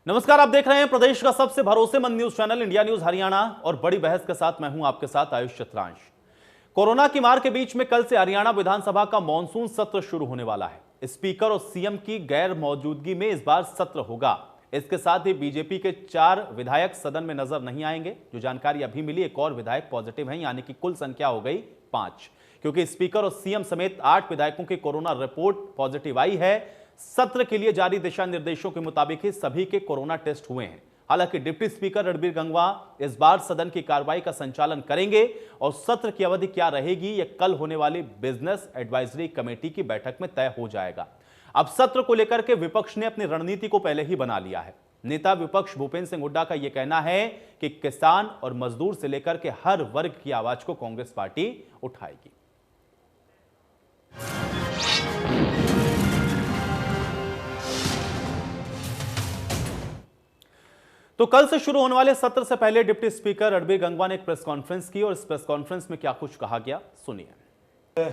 नमस्कार, आप देख रहे हैं प्रदेश का सबसे भरोसेमंद news channel India news Haryana और बड़ी बहस के साथ मैं हूं आपके साथ आयुष चतुरांश। कोरोना की मार के बीच में कल से हरियाणा विधानसभा का मॉनसून सत्र शुरू होने वाला है। स्पीकर और सीएम की गैर मौजूदगी में इस बार सत्र होगा। इसके साथ ही बीजेपी के 4 विधायक सदन में नजर नहीं आएंगे। जो जानकारी अभी मिली, एक और विधायक पॉजिटिव है, यानी कि कुल संख्या हो गई 5, क्योंकि स्पीकर और सीएम समेत 8 विधायकों की कोरोना रिपोर्ट पॉजिटिव आई है। सत्र के लिए जारी दिशा निर्देशों के मुताबिक ही सभी के कोरोना टेस्ट हुए हैं। हालांकि डिप्टी स्पीकर रणबीर गंगवा इस बार सदन की कार्रवाई का संचालन करेंगे और सत्र की अवधि क्या रहेगी यह कल होने वाली बिजनेस एडवाइजरी कमेटी की बैठक में तय हो जाएगा। अब सत्र को लेकर के विपक्ष ने अपनी रणनीति को पहले ही बना लिया है। नेता विपक्ष भूपेंद्र सिंह हुड्डा का यह कहना है कि किसान और मजदूर से लेकर के हर वर्ग की आवाज को कांग्रेस पार्टी उठाएगी। तो कल से शुरू होने वाले सत्र से पहले डिप्टी स्पीकर रणबीर गंगवा ने एक प्रेस कॉन्फ्रेंस की और इस प्रेस कॉन्फ्रेंस में क्या कुछ कहा गया, सुनिए।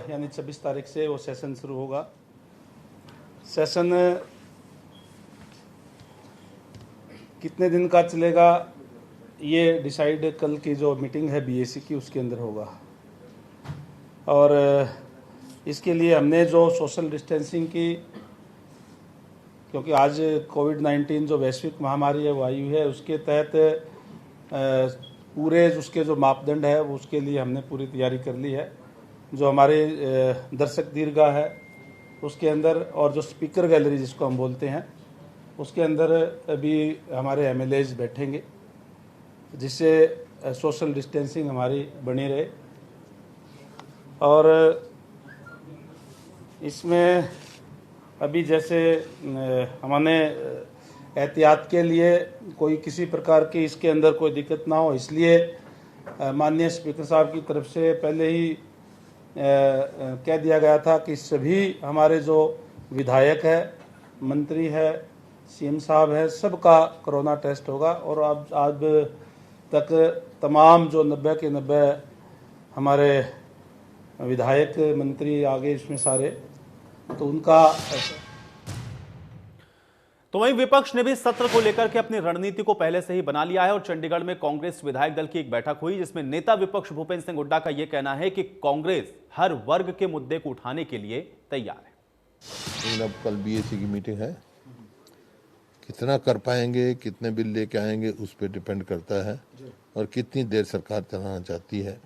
यानी 26 तारीख से वो सेशन शुरू होगा। सेशन कितने दिन का चलेगा ये डिसाइड कल की जो मीटिंग है बीएसी की उसके अंदर होगा। और इसके लिए हमने जो सोशल डिस्टेंसिंग की, क्योंकि आज कोविड-19 जो वैश्विक महामारी है वो आई हुई है, उसके तहत पूरे उसके जो मापदंड है उसके लिए हमने पूरी तैयारी कर ली है। जो हमारे दर्शक दीर्घा है उसके अंदर और जो स्पीकर गैलरी जिसको हम बोलते हैं उसके अंदर अभी हमारे एमएलएज बैठेंगे, जिससे सोशल डिस्टेंसिंग हमारी बनी रहे। और इसमें अभी जैसे हमने एहतियात के लिए कोई किसी प्रकार की इसके अंदर कोई दिक्कत ना हो, इसलिए माननीय स्पीकर साहब की तरफ से पहले ही कह दिया गया था कि सभी हमारे जो विधायक है, मंत्री है, सीएम साहब है, सबका कोरोना टेस्ट होगा। और अब आज तक तमाम जो 90 के 90 हमारे विधायक मंत्री आगे इसमें सारे, तो उनका। तो वहीं विपक्ष ने भी सत्र को लेकर के अपनी रणनीति को पहले से ही बना लिया है और चंडीगढ़ में कांग्रेस विधायक दल की एक बैठक हुई, जिसमें नेता विपक्ष भूपेंद्र सिंह हुड्डा का यह कहना है कि कांग्रेस हर वर्ग के मुद्दे को उठाने के लिए तैयार है। अब कल बीएसी की मीटिंग है, कितना कर पाएंगे, कितने बिल लेके आएंगे उस पर डिपेंड करता है और कितनी देर सरकार चलाना चाहती है,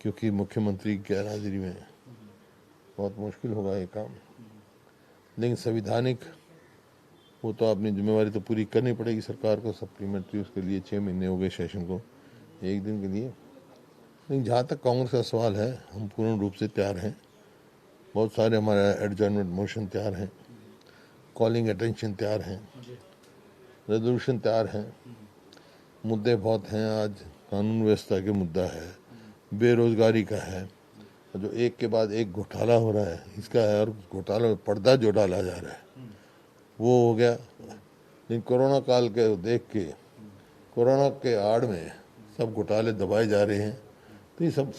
क्योंकि मुख्यमंत्री की गैरहाजिरी में बहुत मुश्किल होगा ये काम। लेकिन संवैधानिक वो तो अपनी जिम्मेवारी तो पूरी करनी पड़ेगी सरकार को। सप्लीमेंट्री उसके लिए 6 महीने हो गए सेशन को, 1 दिन के लिए। लेकिन जहाँ तक कांग्रेस का सवाल है, हम पूर्ण रूप से तैयार हैं। बहुत सारे हमारे एडजर्नमेंट मोशन तैयार हैं, कॉलिंग अटेंशन तैयार हैं, रेजोल्यूशन तैयार हैं। मुद्दे बहुत हैं। आज कानून व्यवस्था के मुद्दा है, बेरोजगारी का है, जो एक के बाद एक घोटाला हो रहा है इसका है, और घोटाला में पर्दा जो डाला जा रहा है वो हो गया। लेकिन कोरोना काल के देख के, कोरोना के आड़ में सब घोटाले दबाए जा रहे हैं, तो ये सब।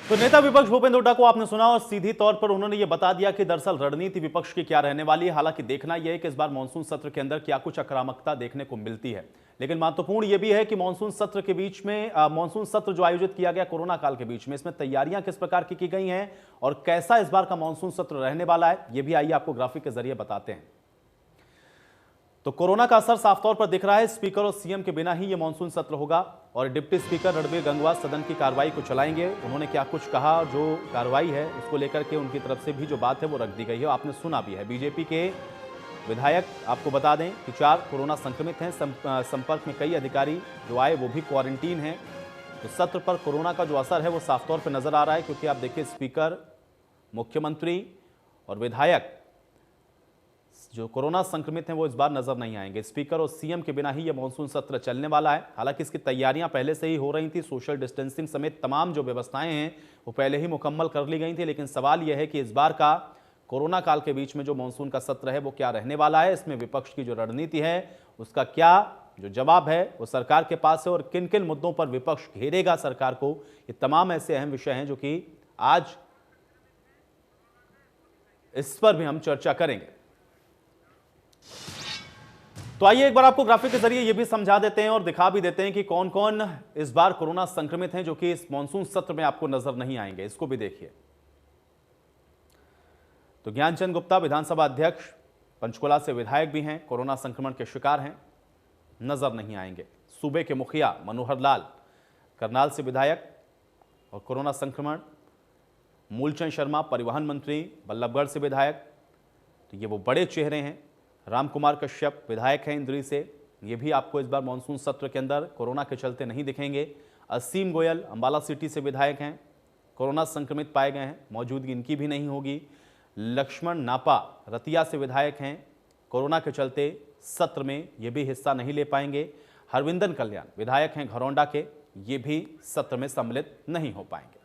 तो नेता विपक्ष भूपेंद्र हुड्डा को आपने सुना और सीधी तौर पर उन्होंने ये बता दिया कि दरअसल रणनीति विपक्ष की क्या रहने वाली है। हालांकि देखना यह है कि इस बार मानसून सत्र के अंदर क्या कुछ आक्रामकता देखने को मिलती है। लेकिन महत्वपूर्ण यह भी है कि मानसून सत्र के बीच में मानसून सत्र जो आयोजित किया गया कोरोना काल के बीच में, इसमें तैयारियां किस प्रकार की गई हैं और कैसा इस बार का मानसून सत्र रहने वाला है, यह भी आइए आपको ग्राफिक के जरिए बताते हैं। तो कोरोना का असर साफ तौर पर दिख रहा है। स्पीकर और सीएम के बिना ही यह मानसून सत्र होगा और डिप्टी स्पीकर रणबीर गंगवा सदन की कार्रवाई को चलाएंगे। उन्होंने क्या कुछ कहा, जो कार्रवाई है उसको लेकर के उनकी तरफ से भी जो बात है वो रख दी गई है, आपने सुना भी है। बीजेपी के विधायक, आपको बता दें कि 4 कोरोना संक्रमित हैं। संपर्क में कई अधिकारी जो आए वो भी क्वारंटीन हैं। तो सत्र पर कोरोना का जो असर है वो साफ तौर पर नजर आ रहा है, क्योंकि आप देखिए स्पीकर, मुख्यमंत्री और विधायक जो कोरोना संक्रमित हैं वो इस बार नजर नहीं आएंगे। स्पीकर और सीएम के बिना ही यह मानसून सत्र चलने वाला है। हालांकि इसकी तैयारियां पहले से ही हो रही थी, सोशल डिस्टेंसिंग समेत तमाम जो व्यवस्थाएं हैं वो पहले ही मुकम्मल कर ली गई थी। लेकिन सवाल यह है कि इस बार का कोरोना काल के बीच में जो मानसून का सत्र है वो क्या रहने वाला है। इसमें विपक्ष की जो रणनीति है उसका क्या जो जवाब है वो सरकार के पास है और किन किन मुद्दों पर विपक्ष घेरेगा सरकार को, ये तमाम ऐसे अहम विषय हैं जो कि आज इस पर भी हम चर्चा करेंगे। तो आइए एक बार आपको ग्राफिक के जरिए ये भी समझा देते हैं और दिखा भी देते हैं कि कौन कौन इस बार कोरोना संक्रमित हैं जो कि इस मॉनसून सत्र में आपको नजर नहीं आएंगे। इसको भी देखिए। तो ज्ञानचंद गुप्ता विधानसभा अध्यक्ष, पंचकुला से विधायक भी हैं, कोरोना संक्रमण के शिकार हैं, नजर नहीं आएंगे। सूबे के मुखिया मनोहर लाल करनाल से विधायक और कोरोना संक्रमण। मूलचंद शर्मा परिवहन मंत्री बल्लभगढ़ से विधायक, तो ये वो बड़े चेहरे हैं। रामकुमार कश्यप विधायक हैं इंद्री से, ये भी आपको इस बार मानसून सत्र के अंदर कोरोना के चलते नहीं दिखेंगे। असीम गोयल अंबाला सिटी से विधायक हैं, कोरोना संक्रमित पाए गए हैं, मौजूदगी इनकी भी नहीं होगी। लक्ष्मण नापा रतिया से विधायक हैं, कोरोना के चलते सत्र में ये भी हिस्सा नहीं ले पाएंगे। हरविंदर कल्याण विधायक हैं घरौंडा के, ये भी सत्र में सम्मिलित नहीं हो पाएंगे।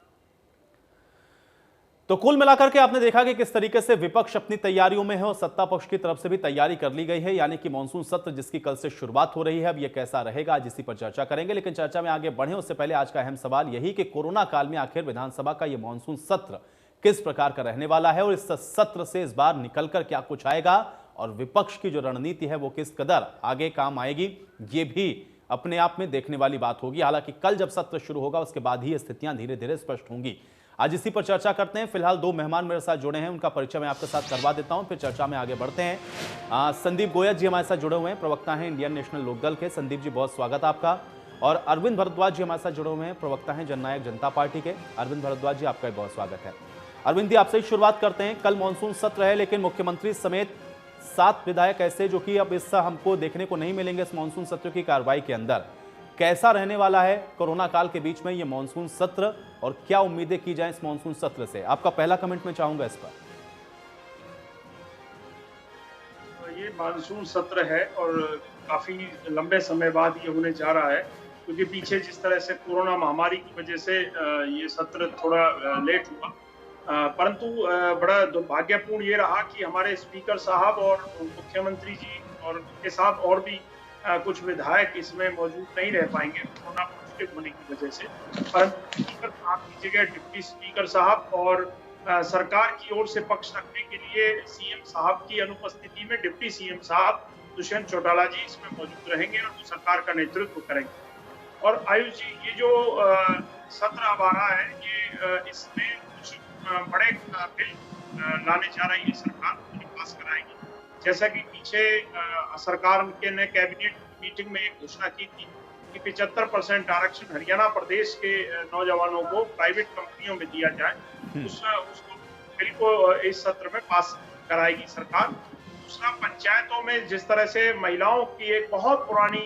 तो कुल मिलाकर के आपने देखा कि किस तरीके से विपक्ष अपनी तैयारियों में है और सत्ता पक्ष की तरफ से भी तैयारी कर ली गई है, यानी कि मानसून सत्र जिसकी कल से शुरुआत हो रही है, अब यह कैसा रहेगा आज इसी पर चर्चा करेंगे। लेकिन चर्चा में आगे बढ़े उससे पहले आज का अहम सवाल यही कि कोरोना काल में आखिर विधानसभा का यह मानसून सत्र किस प्रकार का रहने वाला है और इस सत्र से इस बार निकलकर क्या कुछ आएगा और विपक्ष की जो रणनीति है वो किस कदर आगे काम आएगी, ये भी अपने आप में देखने वाली बात होगी। हालांकि कल जब सत्र शुरू होगा उसके बाद ही स्थितियां धीरे धीरे स्पष्ट होंगी। आज इसी पर चर्चा करते हैं। फिलहाल दो मेहमान मेरे साथ जुड़े हैं, उनका परिचय मैं आपके साथ करवा देता हूं, फिर चर्चा में आगे बढ़ते हैं। संदीप गोयल जी हमारे साथ जुड़े हुए हैं, प्रवक्ता हैं इंडियन नेशनल लोकदल के। संदीप जी बहुत स्वागत आपका। और अरविंद भारद्वाज जी हमारे साथ जुड़े हुए हैं, प्रवक्ता हैं जननायक जनता पार्टी के। अरविंद भारद्वाज जी आपका बहुत स्वागत है। अरविंद जी आपसे ही शुरुआत करते हैं। कल मानसून सत्र है लेकिन मुख्यमंत्री समेत 7 विधायक ऐसे जो कि अब इस हमको देखने को नहीं मिलेंगे इस मानसून सत्र की कार्रवाई के अंदर। कैसा रहने वाला है कोरोना काल के बीच में ये मानसून सत्र और क्या उम्मीदें की जाएं इस मानसून सत्र से? आपका पहला कमेंट मैं चाहूंगा इस पर। ये मानसून सत्र है और काफी लंबे समय बाद ये होने जा रहा है, क्योंकि पीछे जिस तरह से कोरोना महामारी की वजह से ये सत्र थोड़ा लेट हुआ, परंतु बड़ा दुर्भाग्यपूर्ण ये रहा कि हमारे स्पीकर साहब और मुख्यमंत्री जी और उनके साथ और भी कुछ विधायक इसमें मौजूद नहीं रह पाएंगे कोरोना पॉजिटिव होने की वजह से। परंतु स्पीकर साहब की जगह डिप्टी स्पीकर साहब और सरकार की ओर से पक्ष रखने के लिए सीएम साहब की अनुपस्थिति में डिप्टी सीएम साहब दुष्यंत चौटाला जी इसमें मौजूद रहेंगे और तो सरकार का नेतृत्व करेंगे। और आयुष जी, ये जो सत्र अब आ रहा है, ये इसमें कुछ बड़े बिल लाने जा रही है सरकार, उन्हें पास कराएगी। जैसा कि पीछे सरकार ने कैबिनेट मीटिंग में एक घोषणा की थी कि 75% आरक्षण हरियाणा प्रदेश के नौजवानों को प्राइवेट कंपनियों में दिया जाए, उसको बिल को इस सत्र में पास कराएगी सरकार। दूसरा, पंचायतों में जिस तरह से महिलाओं की एक बहुत पुरानी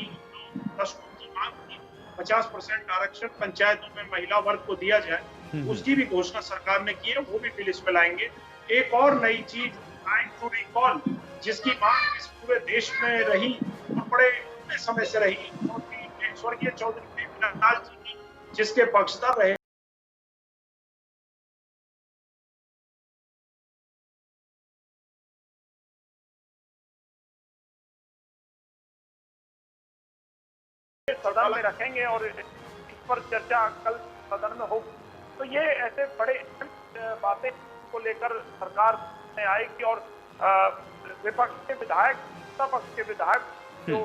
दशकों की मांग थी 50% आरक्षण पंचायतों में महिला वर्ग को दिया जाए, उसकी भी घोषणा सरकार ने की है, वो भी बिल इसमें लाएंगे। एक और नई चीज, राइट टू रिकॉल, जिसकी मांग इस पूरे देश में रही और बड़े लंबे समय से रही, स्वर्गीय चौधरी प्रेमलाल जी की जिसके पक्षधर रहे, सदन में रखेंगे और इस पर चर्चा कल सदन में होगी। तो ये ऐसे बड़े बातें को लेकर सरकार में आएगी और विपक्ष के विधायक, सत्ता पक्ष के विधायक जो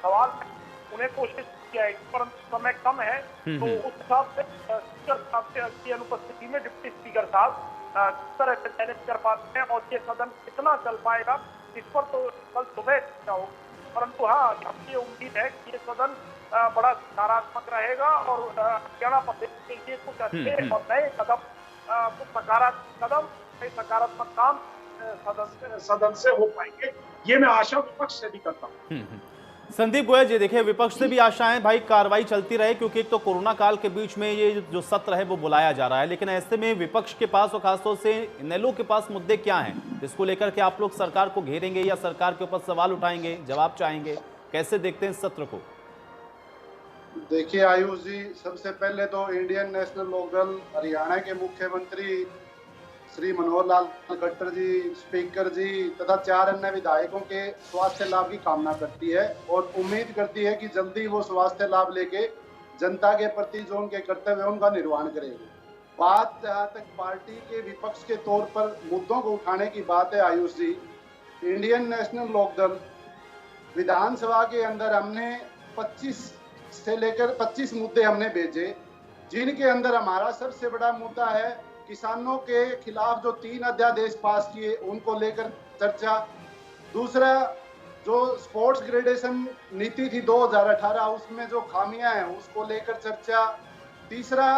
सवाल है उन्हें कोशिश की जाएगी, परंतु समय कम है, तो उस हिसाब से स्पीकर साहब की अनुपस्थिति में डिप्टी स्पीकर साहब किस तरह से मैनेज कर पाते हैं और ये सदन कितना चल पाएगा, इस पर तो कल सुबह चर्चा होगी। परंतु हाँ, ये उम्मीद है कि ये सदन बड़ा सकारात्मक रहेगा और हरियाणा प्रदेश के लिए कुछ अच्छे और नए कदम, कुछ सकारात्मक कदम, सकारात्मक काम सदन से हो पाएंगे, ये मैं आशा विपक्ष से भी करता हूँ। संदीप गोयल जी, देखिए विपक्ष से भी आशाएं भाई कार्रवाई चलती रहे, क्योंकि एक तो कोरोना काल के बीच में ये जो सत्र है वो बुलाया जा रहा है, लेकिन ऐसे में विपक्ष के पास और खासतौर से इनेलो के पास मुद्दे क्या हैं जिसको लेकर के आप लोग सरकार को घेरेंगे या सरकार के ऊपर सवाल उठाएंगे, जवाब चाहेंगे? कैसे देखते हैं इस सत्र को? देखिए आयुष जी, सबसे पहले तो इंडियन नेशनल लोकदल हरियाणा के मुख्यमंत्री श्री मनोहर लाल खट्टर जी, स्पीकर जी तथा 4 अन्य विधायकों के स्वास्थ्य लाभ की कामना करती है और उम्मीद करती है कि जल्दी वो स्वास्थ्य लाभ लेके जनता के प्रति जो उनके कर्तव्य है उनका निर्वहन करेंगे। बात जहाँ तक पार्टी के विपक्ष के तौर पर मुद्दों को उठाने की बात है आयुष जी, इंडियन नेशनल लोकदल विधानसभा के अंदर हमने 25 से लेकर 25 मुद्दे हमने भेजे, जिनके अंदर हमारा सबसे बड़ा मुद्दा है किसानों के खिलाफ जो 3 अध्यादेश पास किए उनको लेकर चर्चा। दूसरा, जो स्पोर्ट्स ग्रेडेशन नीति थी 2018 उसमें जो खामियां हैं उसको लेकर चर्चा। तीसरा,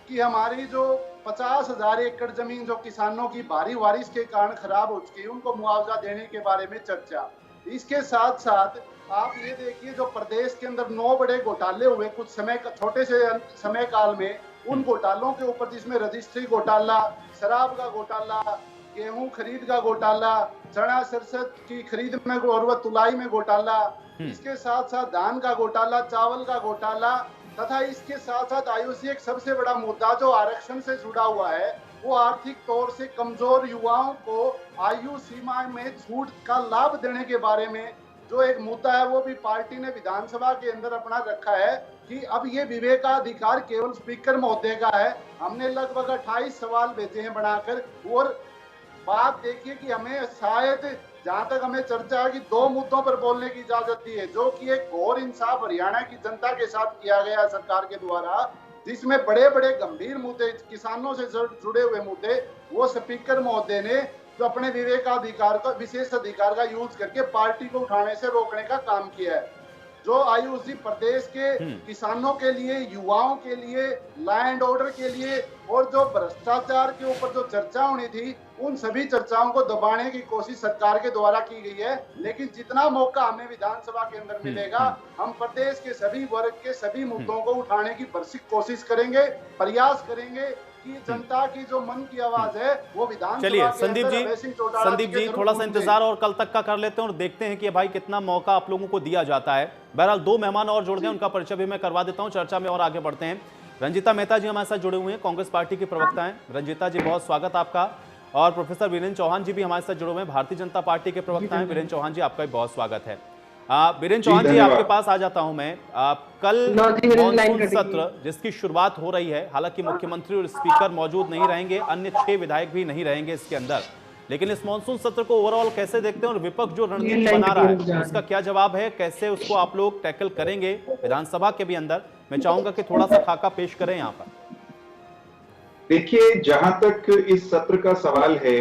कि हमारी जो 50,000 एकड़ जमीन जो किसानों की भारी बारिश के कारण खराब हो चुकी है उनको मुआवजा देने के बारे में चर्चा। इसके साथ साथ आप ये देखिए जो प्रदेश के अंदर 9 बड़े घोटाले हुए कुछ समय छोटे से समय काल में, उन घोटालों के ऊपर जिसमें रजिस्ट्री घोटाला, शराब का घोटाला, गेहूं खरीद का घोटाला, चना सरसत की खरीद में और तुलाई में घोटाला, इसके साथ साथ धान का घोटाला, चावल का घोटाला, तथा इसके साथ साथ आयुषी एक सबसे बड़ा मुद्दा जो आरक्षण से जुड़ा हुआ है, वो आर्थिक तौर से कमजोर युवाओं को आयु सीमा में छूट का लाभ देने के बारे में जो एक मुद्दा है, वो भी पार्टी ने विधानसभा के अंदर अपना रखा है कि अब ये विवेकाधिकार केवल स्पीकर महोदय का है। हमने लगभग 28 सवाल भेजे हैं बनाकर, और बात देखिए कि हमें शायद जहां तक हमें चर्चा है कि 2 मुद्दों पर बोलने की इजाजत दी है, जो कि एक घोर इंसाफ हरियाणा की जनता के साथ किया गया सरकार के द्वारा, जिसमें बड़े बड़े गंभीर मुद्दे किसानों से जुड़े हुए मुद्दे वो स्पीकर महोदय ने जो अपने विवेकाधिकार का विशेष अधिकार का यूज करके पार्टी को उठाने से रोकने का काम किया है। जो आयुषी प्रदेश के किसानों के लिए, युवाओं के लिए, लैंड ऑर्डर के लिए और जो भ्रष्टाचार के ऊपर जो चर्चा होनी थी, उन सभी चर्चाओं को दबाने की कोशिश सरकार के द्वारा की गई है। लेकिन जितना मौका हमें विधानसभा के अंदर मिलेगा, हम प्रदेश के सभी वर्ग के सभी मुद्दों को उठाने की भरसक कोशिश करेंगे, प्रयास करेंगे कि जनता की जो मन की आवाज है वो विधानसभा। चलिए संदीप जी थोड़ा सा इंतजार और कल तक का कर लेते हैं और देखते हैं कि भाई कितना मौका आप लोगों को दिया जाता है। बहरहाल 2 मेहमान और जुड़ गए, उनका परिचय भी मैं करवा देता हूं, चर्चा में और आगे बढ़ते हैं। रंजीता मेहता जी हमारे साथ जुड़े हुए हैं, कांग्रेस पार्टी की प्रवक्ता हैं। रंजीता जी बहुत स्वागत आपका। और प्रोफेसर वीरेंद्र चौहान जी भी हमारे साथ जुड़े हुए हैं, भारतीय जनता पार्टी के प्रवक्ता हैं। वीरेंद्र चौहान जी आपका भी बहुत स्वागत है। वीरेंद्र चौहान जी आपके पास आ जाता हूं मैं। कल मॉनसून सत्र जिसकी शुरुआत हो रही है, हालांकि मुख्यमंत्री और स्पीकर मौजूद नहीं रहेंगे, अन्य 6 विधायक भी नहीं रहेंगे इसके अंदर, लेकिन इस मॉनसून सत्र को ओवरऑल कैसे देखते हैं और विपक्ष जो रणनीति बना रहा है उसका क्या जवाब है, कैसे उसको आप लोग टैकल करेंगे विधानसभा के भी अंदर? मैं चाहूंगा कि थोड़ा सा खाका पेश करें यहाँ पर। देखिए, जहां तक इस सत्र का सवाल है,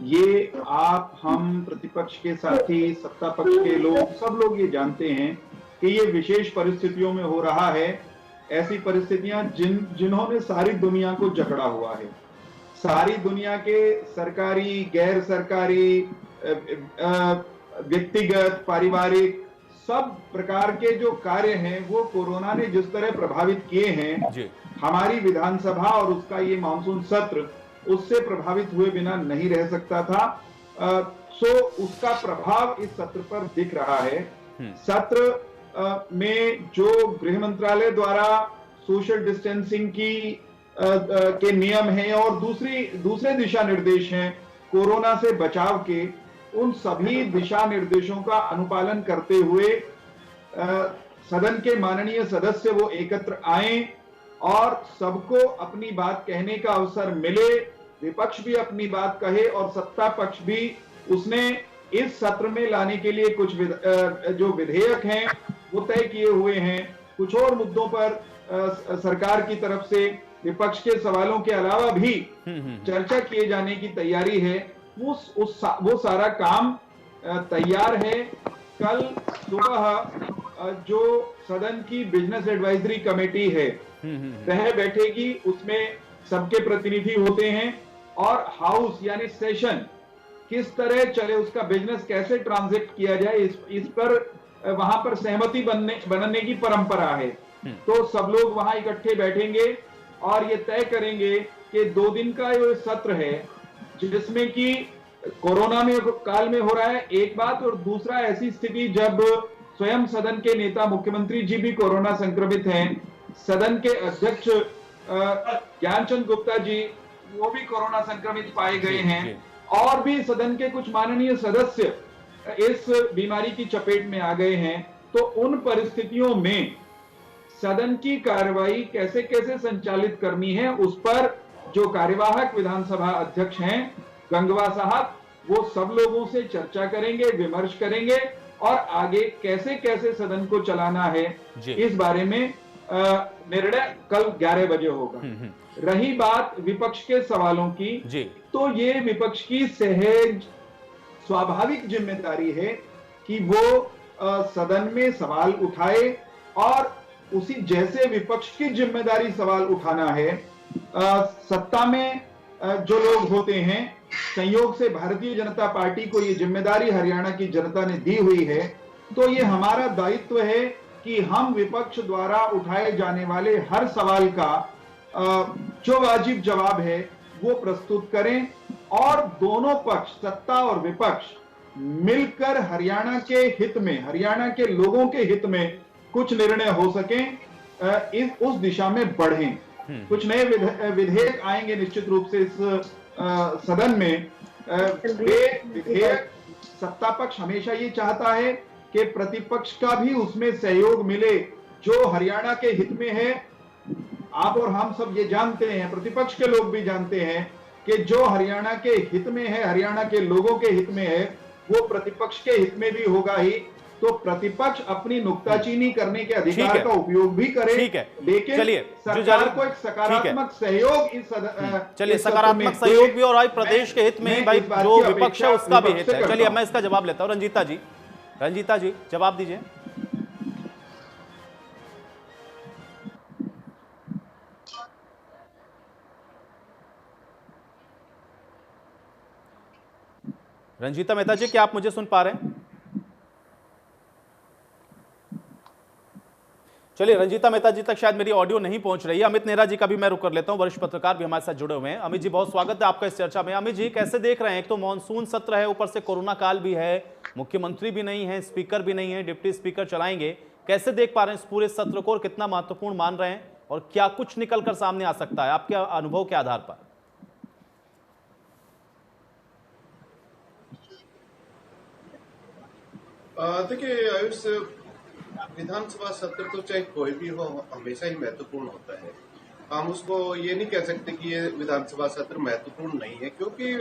ये आप, हम, प्रतिपक्ष के साथी, सत्ता पक्ष के लोग, सब लोग ये जानते हैं कि ये विशेष परिस्थितियों में हो रहा है। ऐसी परिस्थितियां जिन्होंने सारी दुनिया को जकड़ा हुआ है। सारी दुनिया के सरकारी, गैर सरकारी, व्यक्तिगत, पारिवारिक सब प्रकार के जो कार्य हैं वो कोरोना ने जिस तरह प्रभावित किए हैं, हमारी विधानसभा और उसका ये मानसून सत्र उससे प्रभावित हुए बिना नहीं रह सकता था। सो उसका प्रभाव इस सत्र पर दिख रहा है। सत्र में जो गृह मंत्रालय द्वारा सोशल डिस्टेंसिंग के नियम हैं और दूसरे दिशा निर्देश हैं कोरोना से बचाव के, उन सभी दिशा निर्देशों का अनुपालन करते हुए सदन के माननीय सदस्य वो एकत्र आए और सबको अपनी बात कहने का अवसर मिले, विपक्ष भी अपनी बात कहे और सत्ता पक्ष भी उसने इस सत्र में लाने के लिए कुछ जो विधेयक हैं वो तय किए हुए हैं। कुछ और मुद्दों पर सरकार की तरफ से विपक्ष के सवालों के अलावा भी चर्चा किए जाने की तैयारी है। वो सारा काम तैयार है। कल सुबह जो सदन की बिजनेस एडवाइजरी कमेटी है वह बैठेगी, उसमें सबके प्रतिनिधि होते हैं और हाउस यानी सेशन किस तरह चले, उसका बिजनेस कैसे ट्रांजैक्ट किया जाए, इस पर वहां पर सहमति बनने की परंपरा है। तो सब लोग वहां इकट्ठे बैठेंगे और ये तय करेंगे कि 2 दिन का ये सत्र है जिसमें कि कोरोना में काल में हो रहा है एक बात, और दूसरा ऐसी स्थिति जब स्वयं सदन के नेता मुख्यमंत्री जी भी कोरोना संक्रमित हैं, सदन के अध्यक्ष ज्ञानचंद गुप्ता जी वो भी कोरोना संक्रमित पाए गए हैं और भी सदन के कुछ माननीय सदस्य इस बीमारी की चपेट में आ गए हैं। तो उन परिस्थितियों में सदन की कार्रवाई कैसे कैसे संचालित करनी है उस पर जो कार्यवाहक विधानसभा अध्यक्ष हैं गंगवा साहब, वो सब लोगों से चर्चा करेंगे, विमर्श करेंगे और आगे कैसे कैसे सदन को चलाना है, इस बारे में निर्णय कल 11 बजे होगा। रही बात विपक्ष के सवालों की, तो ये विपक्ष की सहज स्वाभाविक जिम्मेदारी है कि वो सदन में सवाल उठाए, और उसी जैसे विपक्ष की जिम्मेदारी सवाल उठाना है, सत्ता में जो लोग होते हैं, संयोग से भारतीय जनता पार्टी को ये जिम्मेदारी हरियाणा की जनता ने दी हुई है, तो ये हमारा दायित्व है कि हम विपक्ष द्वारा उठाए जाने वाले हर सवाल का जो वाजिब जवाब है वो प्रस्तुत करें, और दोनों पक्ष, सत्ता और विपक्ष, मिलकर हरियाणा के हित में, हरियाणा के लोगों के हित में कुछ निर्णय हो सकें, उस दिशा में बढ़ें। कुछ नए विधेयक आएंगे निश्चित रूप से इस सदन में। वे विधेयक, सत्ता पक्ष हमेशा ये चाहता है कि प्रतिपक्ष का भी उसमें सहयोग मिले, जो हरियाणा के हित में है। आप और हम सब ये जानते हैं, प्रतिपक्ष के लोग भी जानते हैं कि जो हरियाणा के हित में है, हरियाणा के लोगों के हित में है, वो प्रतिपक्ष के हित में भी होगा ही। तो प्रतिपक्ष अपनी नुक्ताचीनी करने के अधिकार का उपयोग भी करे, लेकिन सरकार को एक सकारात्मक सहयोग चलिए सकारात्मक सहयोग भी, और प्रदेश के हित में ही भाई जो विपक्ष है उसका भी हित है। चलिए मैं इसका जवाब लेता हूं। रंजीता जी जवाब दीजिए। रंजीता मेहता जी, क्या आप मुझे सुन पा रहे हैं? चलिए, रंजीता मेहता जी तक शायद मेरी ऑडियो नहीं पहुंच रही है। अमित नेहरा जी का भी मैं रुक कर लेता हूं, वरिष्ठ पत्रकार भी हमारे साथ जुड़े हुए हैं। अमित जी, बहुत स्वागत है आपका इस चर्चा में। अमित जी, कैसे देख रहे हैं? एक तो मॉनसून सत्र है, ऊपर से कोरोना काल भी है, मुख्यमंत्री भी नहीं है, स्पीकर भी नहीं है, डिप्टी स्पीकर चलाएंगे। कैसे देख पा रहे हैं इस पूरे सत्र को और कितना महत्वपूर्ण मान रहे हैं, और क्या कुछ निकल कर सामने आ सकता है आपके अनुभव के आधार पर? देखिए आयुष, विधानसभा सत्र तो चाहे कोई भी हो हमेशा ही महत्वपूर्ण होता है। हम उसको ये नहीं कह सकते कि ये विधानसभा सत्र महत्वपूर्ण नहीं है, क्योंकि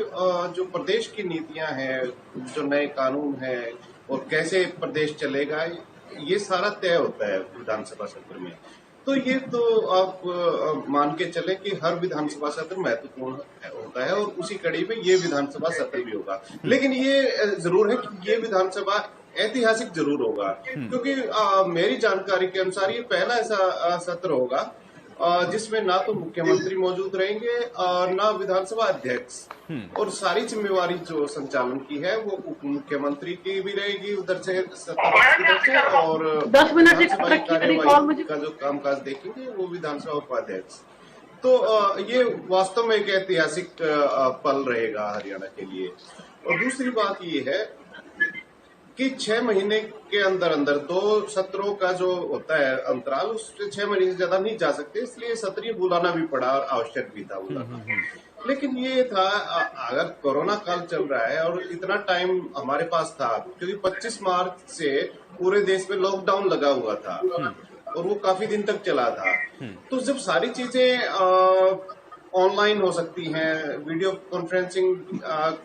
जो प्रदेश की नीतियां हैं, जो नए कानून हैं और कैसे प्रदेश चलेगा, ये सारा तय होता है विधानसभा सत्र में। तो ये तो आप मान के चले कि हर विधानसभा सत्र महत्वपूर्ण होता है, और उसी कड़ी में ये विधानसभा सत्र भी होगा। लेकिन ये जरूर है कि ये विधानसभा ऐतिहासिक जरूर होगा, क्योंकि मेरी जानकारी के अनुसार ये पहला ऐसा सत्र होगा जिसमें ना तो मुख्यमंत्री मौजूद रहेंगे और ना विधानसभा अध्यक्ष, और सारी जिम्मेवारी जो संचालन की है वो उप मुख्यमंत्री की भी रहेगी उधर से, और 10 मिनट कार्यवाही का जो कामकाज देखेंगे वो विधानसभा उपाध्यक्ष। तो ये वास्तव में एक ऐतिहासिक पल रहेगा हरियाणा के लिए। और दूसरी बात ये है कि 6 महीने के अंदर अंदर 2 सत्रों का जो होता है अंतराल, उससे 6 महीने से ज्यादा नहीं जा सकते, इसलिए सत्र बुलाना भी पड़ा और आवश्यक भी था बुलाना। लेकिन ये था, अगर कोरोना काल चल रहा है और इतना टाइम हमारे पास था, क्योंकि 25 मार्च से पूरे देश में लॉकडाउन लगा हुआ था और वो काफी दिन तक चला था। तो जब सारी चीजें ऑनलाइन हो सकती हैं, वीडियो कॉन्फ्रेंसिंग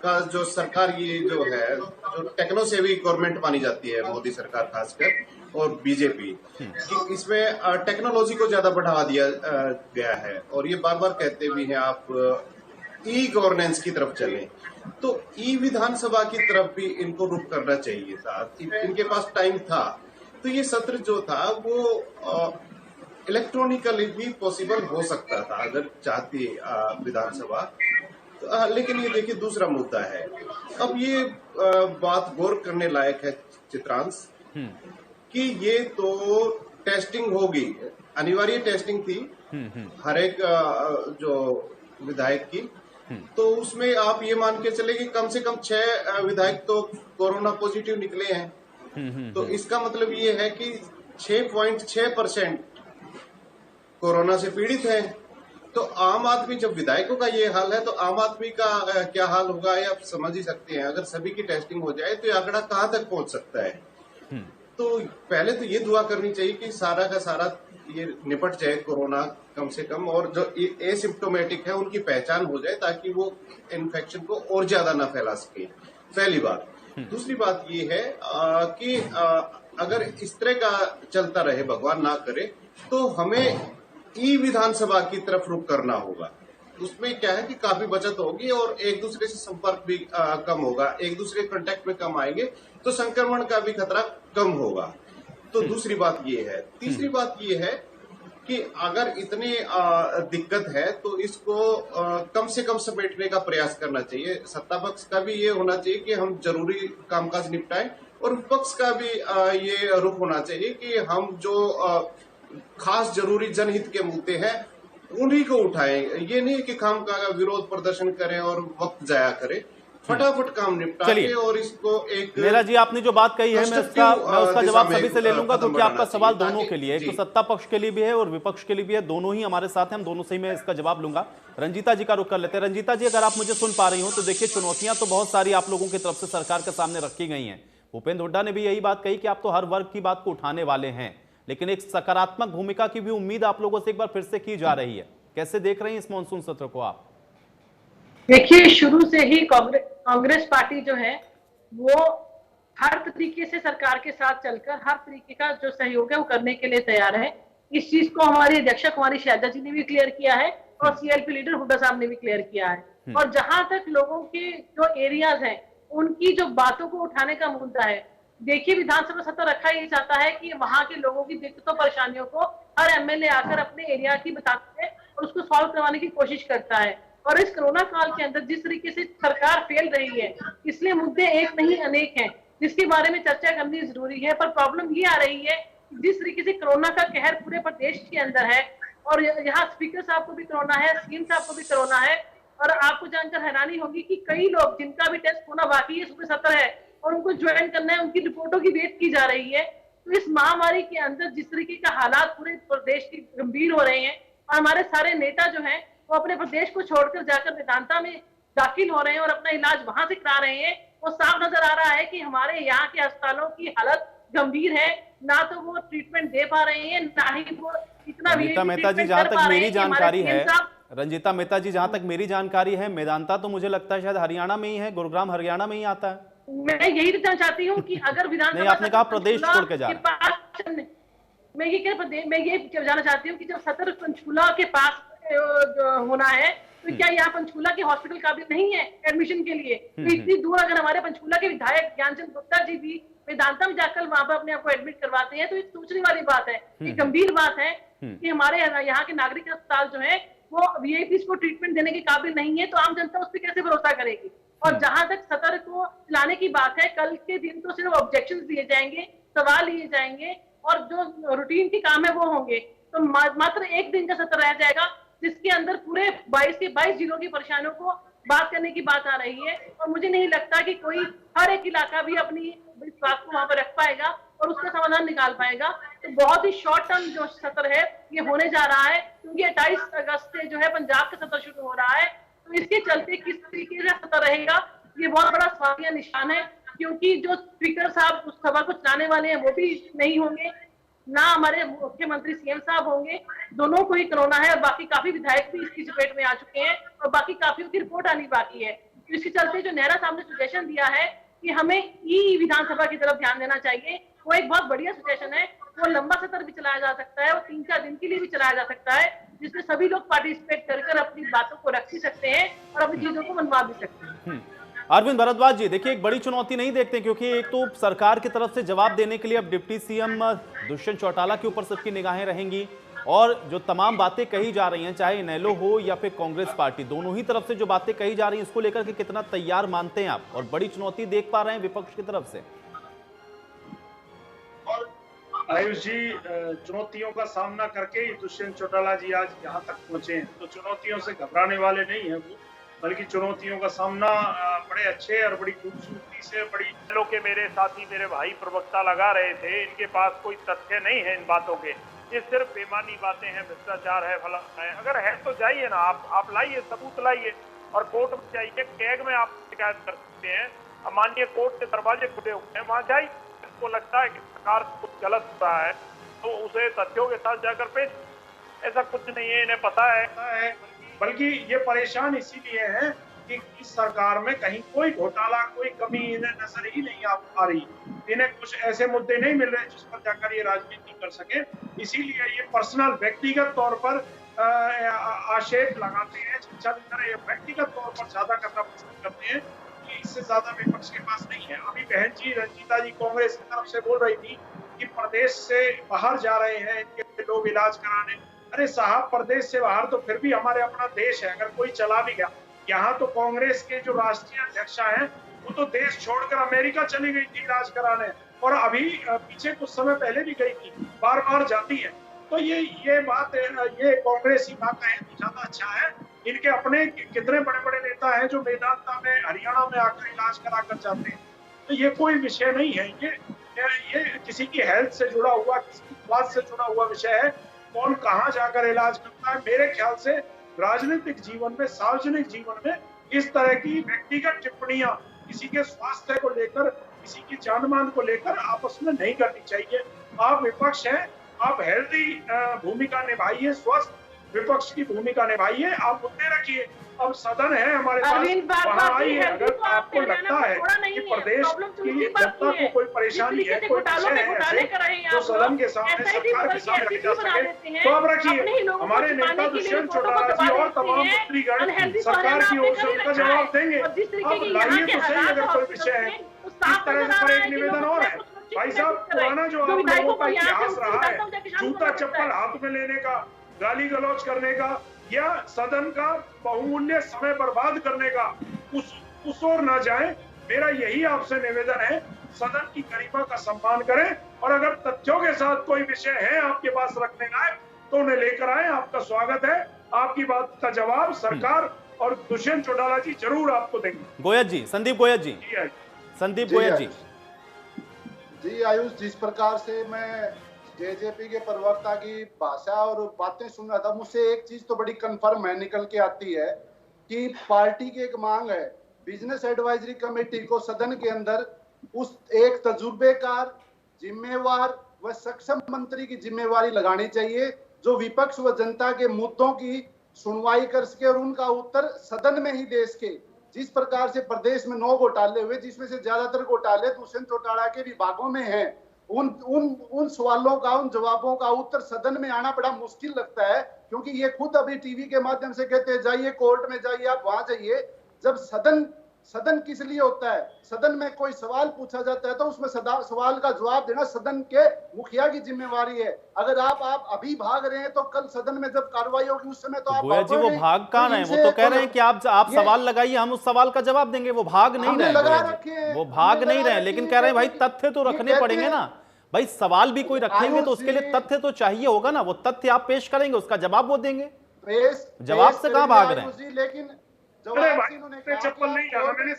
का जो सरकार, ये जो है जो टेक्नो सेवी गवर्नमेंट मानी जाती है मोदी सरकार खासकर, और बीजेपी, कि इसमें टेक्नोलॉजी को ज्यादा बढ़ावा दिया गया है, और ये बार बार कहते भी हैं आप ई गवर्नेंस की तरफ चलें। तो ई विधानसभा की तरफ भी इनको रुख करना चाहिए था, इनके पास टाइम था। तो ये सत्र जो था वो इलेक्ट्रॉनिकली भी पॉसिबल हो सकता था अगर चाहती विधानसभा। लेकिन ये देखिए दूसरा मुद्दा है, अब ये बात गौर करने लायक है चित्रांश, कि ये तो टेस्टिंग होगी, अनिवार्य टेस्टिंग थी हर एक जो विधायक की। तो उसमें आप ये मान के चले कि कम से कम 6 विधायक तो कोरोना पॉजिटिव निकले हैं। तो इसका मतलब ये है कि 6.6% कोरोना से पीड़ित है। तो आम आदमी, जब विधायकों का ये हाल है तो आम आदमी का क्या हाल होगा, ये आप समझ ही सकते हैं। अगर सभी की टेस्टिंग हो जाए तो ये आंकड़ा कहां तक पहुंच सकता है। तो पहले तो ये दुआ करनी चाहिए कि सारा का सारा ये निपट जाए कोरोना कम से कम, और जो एसिम्प्टोमेटिक है उनकी पहचान हो जाए, ताकि वो इन्फेक्शन को और ज्यादा ना फैला सके, पहली बात। दूसरी बात ये है कि अगर इस तरह का चलता रहे, भगवान ना करे, तो हमें ई विधानसभा की तरफ रुख करना होगा। उसमें क्या है कि काफी बचत होगी और एक दूसरे से संपर्क भी कम होगा, एक दूसरे के कांटेक्ट में कम आएंगे, तो संक्रमण का भी खतरा कम होगा। तो दूसरी बात ये है। तीसरी बात ये है कि अगर इतनी दिक्कत है तो इसको कम से कम समेटने का प्रयास करना चाहिए। सत्ता पक्ष का भी ये होना चाहिए कि हम जरूरी कामकाज निपटाएं और विपक्ष का भी ये रुख होना चाहिए कि हम जो खास जरूरी जनहित के मुद्दे हैं उन्हीं को उठाएं। ये नहीं कि खाम का विरोध प्रदर्शन करें और वक्त जाया करें, फटाफट काम निपटा के और इसको एक मेरा जी आपने जो बात कही है मैं उसका जवाब सभी से ले लूंगा, क्योंकि आपका सवाल दोनों के लिए, एक तो सत्ता पक्ष के लिए भी है और विपक्ष के लिए भी है, दोनों ही हमारे साथ हैं, हम दोनों से ही मैं इसका जवाब लूंगा। रंजीता जी का रुख कर लेते हैं। रंजीता जी, अगर आप मुझे सुन पा रही हो तो देखिए, चुनौतियां तो बहुत सारी आप लोगों की तरफ से सरकार के सामने रखी गई हैं। भूपेंद्र हुड्डा ने भी यही बात कही कि आप तो हर वर्ग की बात को उठाने वाले हैं, लेकिन एक सकारात्मक भूमिका की भी उम्मीद आप लोगों से एक बार फिर से की जा रही है। कैसे देख रहे हैं इस मानसून सत्र को आप? देखिए, शुरू से ही कांग्रेस पार्टी जो है वो हर तरीके से सरकार के साथ चलकर हर तरीके का जो सहयोग है वो करने के लिए तैयार है। इस चीज को हमारी अध्यक्षा कुमारी शैलजा जी ने भी क्लियर किया है और सीएलपी लीडर हुड्डा साहब ने भी क्लियर किया है। और जहां तक लोगों के जो एरियाज हैं उनकी जो बातों को उठाने का मुद्दा है, देखिए विधानसभा सत्र रखा ही जाता है कि वहां के लोगों की दिक्कतों परेशानियों को हर एमएलए आकर अपने एरिया की बताते हैं और उसको सॉल्व करवाने की कोशिश करता है। और इस कोरोना काल के अंदर जिस तरीके से सरकार फेल रही है, इसलिए मुद्दे एक नहीं अनेक हैं जिसके बारे में चर्चा करनी जरूरी है। पर प्रॉब्लम ये आ रही है जिस तरीके से कोरोना का कहर पूरे प्रदेश के अंदर है और यहाँ स्पीकर साहब को भी कोरोना है, सीएम साहब को भी कोरोना है, और आपको जानकर हैरानी होगी कि कई लोग जिनका भी टेस्ट होना बाकी है, सुबह 70 है और उनको ज्वाइन करना है, उनकी रिपोर्टों की वेट की जा रही है। तो इस महामारी के अंदर जिस तरीके का हालात पूरे प्रदेश के गंभीर हो रहे हैं और हमारे सारे नेता जो हैं वो अपने प्रदेश को छोड़कर जाकर वेदांता में दाखिल हो रहे हैं और अपना इलाज वहां से करा रहे हैं, वो साफ नजर आ रहा है कि हमारे यहाँ के अस्पतालों की हालत गंभीर है। ना तो वो ट्रीटमेंट दे पा रहे हैं, ना ही वो इतना रंजीता मेहता जी, जहां तक मेरी जानकारी है, रंजीता मेहता जी, जहां तक मेरी जानकारी है, मेदांता तो मुझे लगता है शायद हरियाणा में ही है, गुरुग्राम हरियाणा में ही आता है। मैं यही जानना चाहती हूँ कि अगर विधानसभा नहीं, आपने कहा प्रदेश छोड़ के जा रहे हैं। मैं ये जानना चाहती हूँ कि जब सत्र पंचकूला के पास होना है तो क्या यहाँ पंचकूला के हॉस्पिटल काबिल नहीं है एडमिशन के लिए? तो इतनी दूर अगर हमारे पंचकूला के विधायक ज्ञानचंद गुप्ता जी भी वेदांता में जाकर वहां पर अपने आप को एडमिट करवाते हैं, तो ये सोचने वाली बात है, ये गंभीर बात है कि हमारे यहाँ के नागरिक अस्पताल जो है वो वीआईपीज को ट्रीटमेंट देने के काबिल नहीं है, तो आम जनता उस पर कैसे भरोसा करेगी? और जहां तक सत्र को चलाने की बात है, कल के दिन तो सिर्फ ऑब्जेक्शन दिए जाएंगे, सवाल लिए जाएंगे और जो रूटीन के काम है वो होंगे। तो मात्र एक दिन का सत्र रह जाएगा जिसके अंदर पूरे 22 के 22 जिलों की परेशानियों को बात करने की बात आ रही है। और मुझे नहीं लगता कि कोई हर एक इलाका भी अपनी इस बात को वहां पर रख पाएगा और उसका समाधान निकाल पाएगा। तो बहुत ही शॉर्ट टर्म जो सत्र है ये होने जा रहा है, क्योंकि 28 अगस्त से जो है पंजाब का सत्र शुरू हो रहा है। तो इसके चलते किस तरीके से सत्र रहेगा ये बहुत बड़ा सवालिया निशान है, क्योंकि जो स्पीकर साहब उस सभा को चलाने वाले हैं वो भी नहीं होंगे, ना हमारे मुख्यमंत्री सीएम साहब होंगे, दोनों को ही कोरोना है और बाकी काफी विधायक भी इसकी चपेट में आ चुके हैं और बाकी काफियों की रिपोर्ट आनी बाकी है। तो इसके चलते जो नेहरा साहब ने सजेशन दिया है कि हमें ई विधानसभा की तरफ ध्यान देना चाहिए, वो एक बहुत बढ़िया सजेशन है। वो लंबा सत्र भी चलाया जा सकता है, वो 3-4 दिन के लिए भी चलाया जा सकता है, जिसमें सभी लोग पार्टिसिपेट कर अपनी बातों को रख भी सकते हैं और अपनी चीजों को मनवा भी सकते हैं। अरविंद भारद्वाज जी, देखिए एक बड़ी चुनौती नहीं देखते, क्योंकि एक तो सरकार की तरफ से जवाब देने के लिए अब डिप्टी सीएम दुष्यंत चौटाला के ऊपर सबकी निगाहें रहेंगी और जो तमाम बातें कही जा रही हैं, चाहे इनेलो हो या फिर कांग्रेस पार्टी, दोनों ही तरफ से जो बातें कही जा रही हैं उसको लेकर के कितना तैयार मानते हैं आप, और बड़ी चुनौती देख पा रहे हैं विपक्ष की तरफ से? आयुष जी, चुनौतियों का सामना करके ही दुष्यंत चौटाला जी आज यहाँ तक पहुंचे हैं, तो चुनौतियों से घबराने वाले नहीं है वो, बल्कि चुनौतियों का सामना बड़े अच्छे और बड़ी खूबसूरती से, बड़ी लोग के मेरे साथी मेरे भाई प्रवक्ता लगा रहे थे, इनके पास कोई तथ्य नहीं है इन बातों के, ये सिर्फ बेमानी बातें हैं, भ्रष्टाचार है, फला है। अगर है तो जाइए ना, आप लाइए, सबूत लाइए और कोर्ट में जाइए, टैग में आप शिकायत कर सकते हैं। माननीय कोर्ट के दरवाजे खुले हुए हैं, वहां जाइए, इसको लगता है कि सरकार कुछ गलत हो रहा है तो उसे तथ्यों के साथ जाकर पेश, ऐसा कुछ नहीं है, इन्हें पता है। बल्कि ये परेशान इसीलिए है कि इस सरकार में कहीं कोई घोटाला, कोई कमी इन्हें नजर ही नहीं आ रही। इन्हें कुछ ऐसे मुद्दे नहीं मिल रहे जिस पर जाकर ये राजनीति कर सके। इसीलिए ये पर्सनल व्यक्तिगत तौर पर आक्षेप लगाते हैं, ये व्यक्तिगत तौर पर ज्यादा करना पसंद करते हैं कि इससे ज्यादा विपक्ष के पास नहीं है। अभी बहन जी रंजीता जी कांग्रेस की तरफ से बोल रही थी कि प्रदेश से बाहर जा रहे हैं इनके लोग इलाज कराने। अरे साहब, प्रदेश से बाहर तो फिर भी हमारे अपना देश है, अगर कोई चला भी गया। यहाँ तो कांग्रेस के जो राष्ट्रीय अध्यक्षा हैं वो तो देश छोड़कर अमेरिका चली गई थी इलाज कराने, और अभी पीछे कुछ समय पहले भी गई थी, बार बार जाती है। तो ये बात ये कांग्रेस ही बात है तो ज्यादा अच्छा है। इनके अपने कितने बड़े बड़े नेता हैं जो मेदांता में, हरियाणा में आकर इलाज करा कर जाते हैं। तो ये कोई विषय नहीं है, ये किसी की हेल्थ से जुड़ा हुआ, किसी की स्वास्थ्य से जुड़ा हुआ विषय है। कौन कहाँ जाकर इलाज करता है, मेरे ख्याल से राजनीतिक जीवन में, सार्वजनिक जीवन में इस तरह की व्यक्तिगत टिप्पणियां किसी के स्वास्थ्य को लेकर, किसी की जान मान को लेकर आपस में नहीं करनी चाहिए। आप विपक्ष हैं, आप हेल्दी भूमिका निभाइए, स्वस्थ विपक्ष की भूमिका निभाइए, आप मुद्दे रखिए। अब सदन है हमारे पास, वहाँ आइए। अगर आपको लगता है कि प्रदेश की जनता को कोई परेशानी है, कोई विषय है जो सदन के सामने, सरकार के सामने रखे जा सके, तो आप रखिए। हमारे नेता दुष्यंत चौटाला जी और तमाम मंत्रीगण सरकार की ओर से उनका जवाब देंगे। अब लाइए तो सही, अगर कोई विषय है। इस तरह से एक निवेदन और है भाई साहब, पुराना जो आप लोगों का इतिहास रहा है, जूता चप्पल हाथ में लेने का, गाली गलौज करने का, या सदन का बहुमूल्य समय बर्बाद करने का, उस ओर ना जाए। मेरा यही आपसे निवेदन है, सदन की गरिमा का सम्मान करें, और अगर तथ्यों के साथ कोई विषय है आपके पास रखने लायक तो उन्हें लेकर आए। आपका स्वागत है। आपकी बात का जवाब सरकार और दुष्यंत चौटाला जी जरूर आपको देंगे। गोयल जी, संदीप गोयल जी, संदीप गोयल जी। आयुष, जिस प्रकार से मैं जेजेपी के प्रवक्ता की भाषा और बातें सुन रहा था, मुझसे एक चीज तो बड़ी कंफर्म है, निकल के आती है कि पार्टी की एक मांग है बिजनेस एडवाइजरी कमेटी को सदन के अंदर उस एक तजुर्बेकार, जिम्मेवार व सक्षम मंत्री की जिम्मेवारी लगानी चाहिए जो विपक्ष व जनता के मुद्दों की सुनवाई कर सके और उनका उत्तर सदन में ही दे सके। जिस प्रकार से प्रदेश में 9 घोटाले हुए, जिसमें से ज्यादातर घोटाले दुष्यंत चौटाला के विभागों में हैं, उन सवालों का, उन जवाबों का उत्तर सदन में आना बड़ा मुश्किल लगता है, क्योंकि ये खुद अभी टीवी के माध्यम से कहते हैं जाइए कोर्ट में जाइए, आप वहां जाइए। जब सदन किस लिए होता है? सदन में कोई सवाल पूछा जाता है तो उसमें सवाल का जवाब देना सदन के मुखिया की जिम्मेवारी है। अगर आप अभी भाग रहे हैं तो कल सदन में जब कार्रवाई होगी उस समय तो आप गोयल जी वो भाग कहाँ रहे हैं? वो तो कह रहे हैं कि आप सवाल लगाइए, हम उस सवाल का जवाब देंगे। वो भाग नहीं रहे, वो भाग नहीं रहे, लेकिन कह रहे हैं भाई तथ्य तो रखने पड़ेंगे ना। भाई सवाल भी कोई रखेंगे तो उसके लिए तथ्य तो चाहिए होगा ना। वो तथ्य आप पेश करेंगे, उसका जवाब वो देंगे। जवाब से कहाँ भाग रहे हैं? लेकिन चप्पल नहीं जाना मैंने,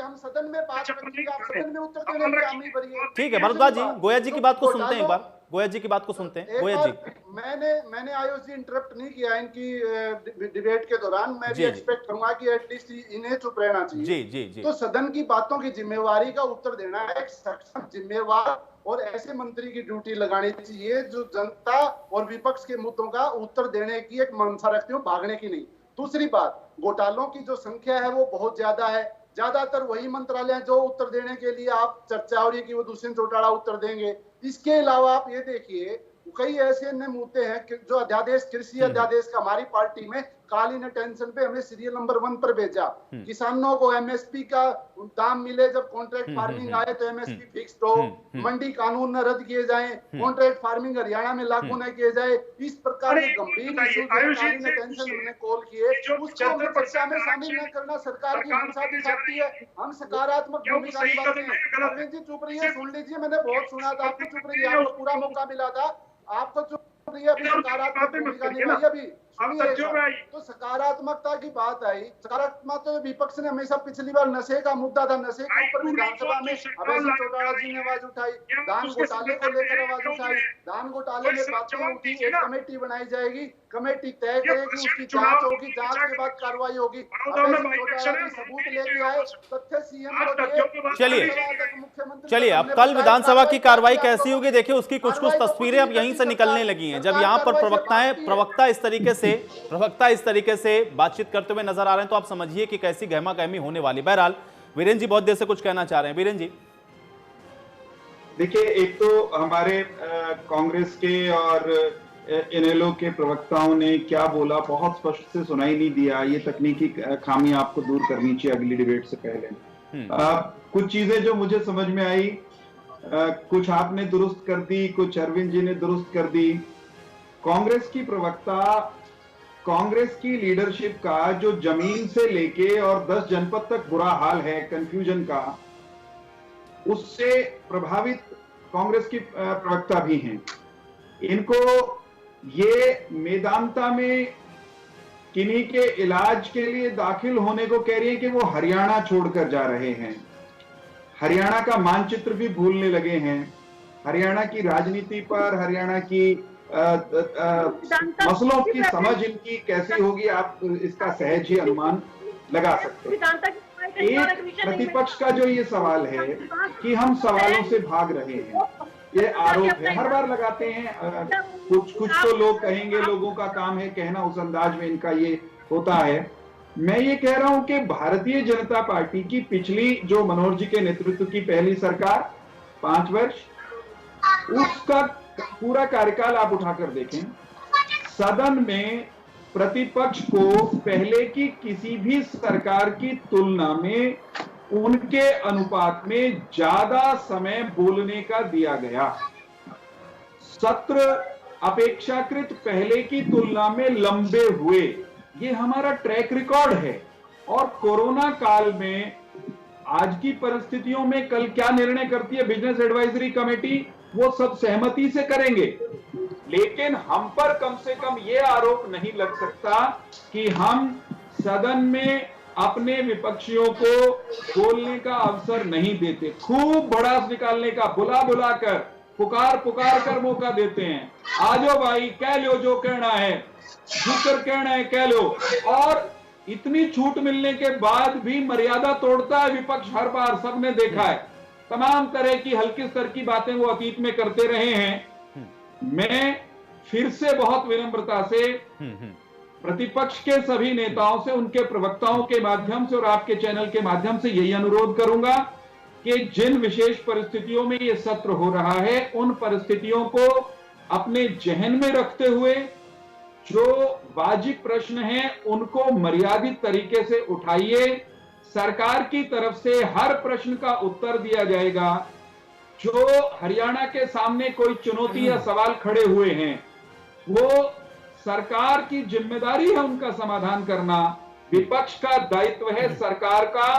हम सदन में बात करेंगे, आप सदन में उत्तर देने में हामी भरिए। ठीक है भरद्वाज जी, गोयल जी की बात को सुनते हैं एक बार। गोयल जी की बात को सुनते हैं। गोयल जी, मैंने आयुष जी इंटरप्ट नहीं किया इनकी डिबेट के दौरान। मैं भी एक्सपेक्ट करूंगा कि एटलीस्ट इन्हें चुप रहना चाहिए। जी जी जी। तो सदन की बातों की जिम्मेवारी का उत्तर देना है एक सक्षम, जिम्मेवार और ऐसे मंत्री की ड्यूटी लगानी चाहिए जो जनता और विपक्ष के मुद्दों का उत्तर देने की एक मंशा रखते हो, भागने की नहीं। दूसरी बात, घोटालों की जो संख्या है वो बहुत ज्यादा है। ज्यादातर वही मंत्रालय जो उत्तर देने के लिए आप चर्चा हो रही है कि वो दुष्यंत चौटाला उत्तर देंगे। इसके अलावा आप ये देखिए कई ऐसे अन्य मुद्दे हैं जो अध्यादेश, कृषि अध्यादेश का हमारी पार्टी में कालीन अटेंशन पे हमने सीरियल नंबर 1 पर भेजा। किसानों को एमएसपी का दाम मिले, जब कॉन्ट्रैक्ट फार्मिंग आए तो एमएसपी फिक्स्ड हो, मंडी कानून न रद्द किए जाए, कॉन्ट्रैक्ट फार्मिंग हरियाणा में लागू न किए जाए। इस प्रकार के गंभीर कालीन अटेंशन हमने कॉल किए, उसको चर्चा में शामिल न करना सरकार की मंशा दिखाती है। हम सकारात्मक भूमिका निभाते हैं। अरविंद जी चुप रहिए, सुन लीजिए, मैंने बहुत सुना था, आपको चुप रहिए, आपको पूरा मौका मिला था, आपको चुप रहिए। अभी सकारात्मक भूमिका निभाई, अभी तो सकारात्मकता की बात आई। सकारात्मक तो विपक्ष ने हमेशा, पिछली बार नशे का मुद्दा था, नशे के ऊपर विधानसभा में अभय सिंह चौटाला जी ने आवाज उठाई, धान घोटाले को लेकर आवाज उठाई, धान घोटाले में बातें उठी, एक कमेटी बनाई जाएगी, कमेटी तय करेगी, उसकी जांच होगी, जांच के बाद कार्रवाई होगी। अभय सिंह चौटाला जी सबूत लेके आए, तथ्य सीएम को दिए। चलिए अब कल विधानसभा की कार्रवाई कैसी होगी देखिए, उसकी कुछ तस्वीरें अब यहीं से निकलने लगी हैं। जब यहाँ पर प्रवक्ता इस तरीके से से प्रवक्ता इस तरीके से बातचीत करते हुए नजर आ रहे हैं तो आप समझिए कि कैसी गहमा गहमी होने वाली। बहरहाल वीरेंद्र जी बहुत देर से कुछ कहना चाह रहे हैं। वीरेंद्र जी देखिए, एक तो हमारे कांग्रेस के और इनेलो के प्रवक्ताओं ने क्या बोला बहुत स्पष्ट से सुनाई नहीं दिया। ये तकनीकी खामी आपको दूर करनी चाहिए अगली डिबेट से पहले। कुछ चीजें जो मुझे समझ में आई, कुछ आपने दुरुस्त कर दी, कुछ अरविंद जी ने दुरुस्त कर दी। कांग्रेस की प्रवक्ता कांग्रेस की लीडरशिप का जो जमीन से लेके और 10 जनपद तक बुरा हाल है कंफ्यूजन का, उससे प्रभावित कांग्रेस की प्रवक्ता भी हैं। इनको ये मेदांता में किन्हीं के इलाज के लिए दाखिल होने को कह रही है कि वो हरियाणा छोड़कर जा रहे हैं। हरियाणा का मानचित्र भी भूलने लगे हैं। हरियाणा की राजनीति पर, हरियाणा की मसलों की समझ इनकी कैसी होगी, आप इसका सहज ही अनुमान लगा सकते हैं। एक प्रतिपक्ष का जो ये सवाल है कि हम सवालों से भाग रहे हैं, ये आरोप है, हर बार लगाते हैं। कुछ तो लोग कहेंगे, लोगों का काम है कहना, उस अंदाज में इनका ये होता है। मैं ये कह रहा हूं कि भारतीय जनता पार्टी की पिछली जो मनोहर जी के नेतृत्व की पहली सरकार 5 वर्ष, उसका पूरा कार्यकाल आप उठाकर देखें। सदन में प्रतिपक्ष को पहले की किसी भी सरकार की तुलना में उनके अनुपात में ज्यादा समय बोलने का दिया गया। सत्र अपेक्षाकृत पहले की तुलना में लंबे हुए, ये हमारा ट्रैक रिकॉर्ड है। और कोरोना काल में आज की परिस्थितियों में कल क्या निर्णय करती है बिजनेस एडवाइजरी कमेटी, वो सब सहमति से करेंगे। लेकिन हम पर कम से कम ये आरोप नहीं लग सकता कि हम सदन में अपने विपक्षियों को बोलने का अवसर नहीं देते, खूब भड़ास निकालने का बुला बुला कर, पुकार पुकार कर मौका देते हैं। आ जाओ भाई, कह लो जो कहना है, झुककर कहना है कह लो। और इतनी छूट मिलने के बाद भी मर्यादा तोड़ता है विपक्ष हर बार, सबने देखा है। तमाम तरह की हल्के स्तर की बातें वो अतीत में करते रहे हैं। मैं फिर से बहुत विनम्रता से प्रतिपक्ष के सभी नेताओं से, उनके प्रवक्ताओं के माध्यम से और आपके चैनल के माध्यम से यही अनुरोध करूंगा कि जिन विशेष परिस्थितियों में ये सत्र हो रहा है, उन परिस्थितियों को अपने जहन में रखते हुए जो वाजिब प्रश्न हैं उनको मर्यादित तरीके से उठाइए। सरकार की तरफ से हर प्रश्न का उत्तर दिया जाएगा। जो हरियाणा के सामने कोई चुनौती या सवाल खड़े हुए हैं, वो सरकार की जिम्मेदारी है उनका समाधान करना। विपक्ष का दायित्व है सरकार का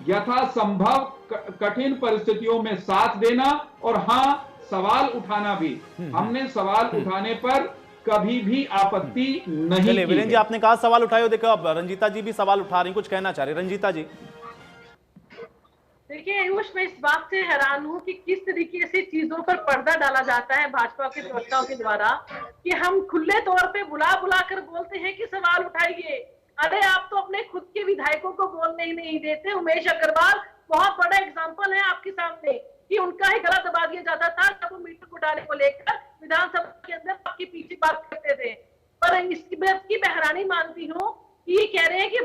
यथासंभव कठिन परिस्थितियों में साथ देना और हाँ, सवाल उठाना भी। हमने सवाल उठाने पर कभी भी आपत्ति नहीं की। वीरेंद्र जी, आपने कहा सवाल उठाए, देखो अब रंजीता जी भी सवाल उठा रही, कुछ कहना चाह रही। रंजीता जी देखिए आयुष, मैं इस बात से हैरान हूं कि किस तरीके से चीजों पर पर्दा डाला जाता है भाजपा के प्रवक्ताओं के द्वारा, कि हम खुले तौर पे बुला बुला कर बोलते हैं कि सवाल उठाइए। अरे आप तो अपने खुद के विधायकों को बोलने ही नहीं देते। उमेश अग्रवाल बहुत बड़ा एग्जाम्पल है आपके सामने कि उनका ही गला दबा दिया जाता था जब वो मीटर घोटाले को लेकर विधानसभा के अंदर आपके पीछे बात करते थे। पर इसकी मैं हैरानी मानती हूँ कि ये कह रहे हैं कि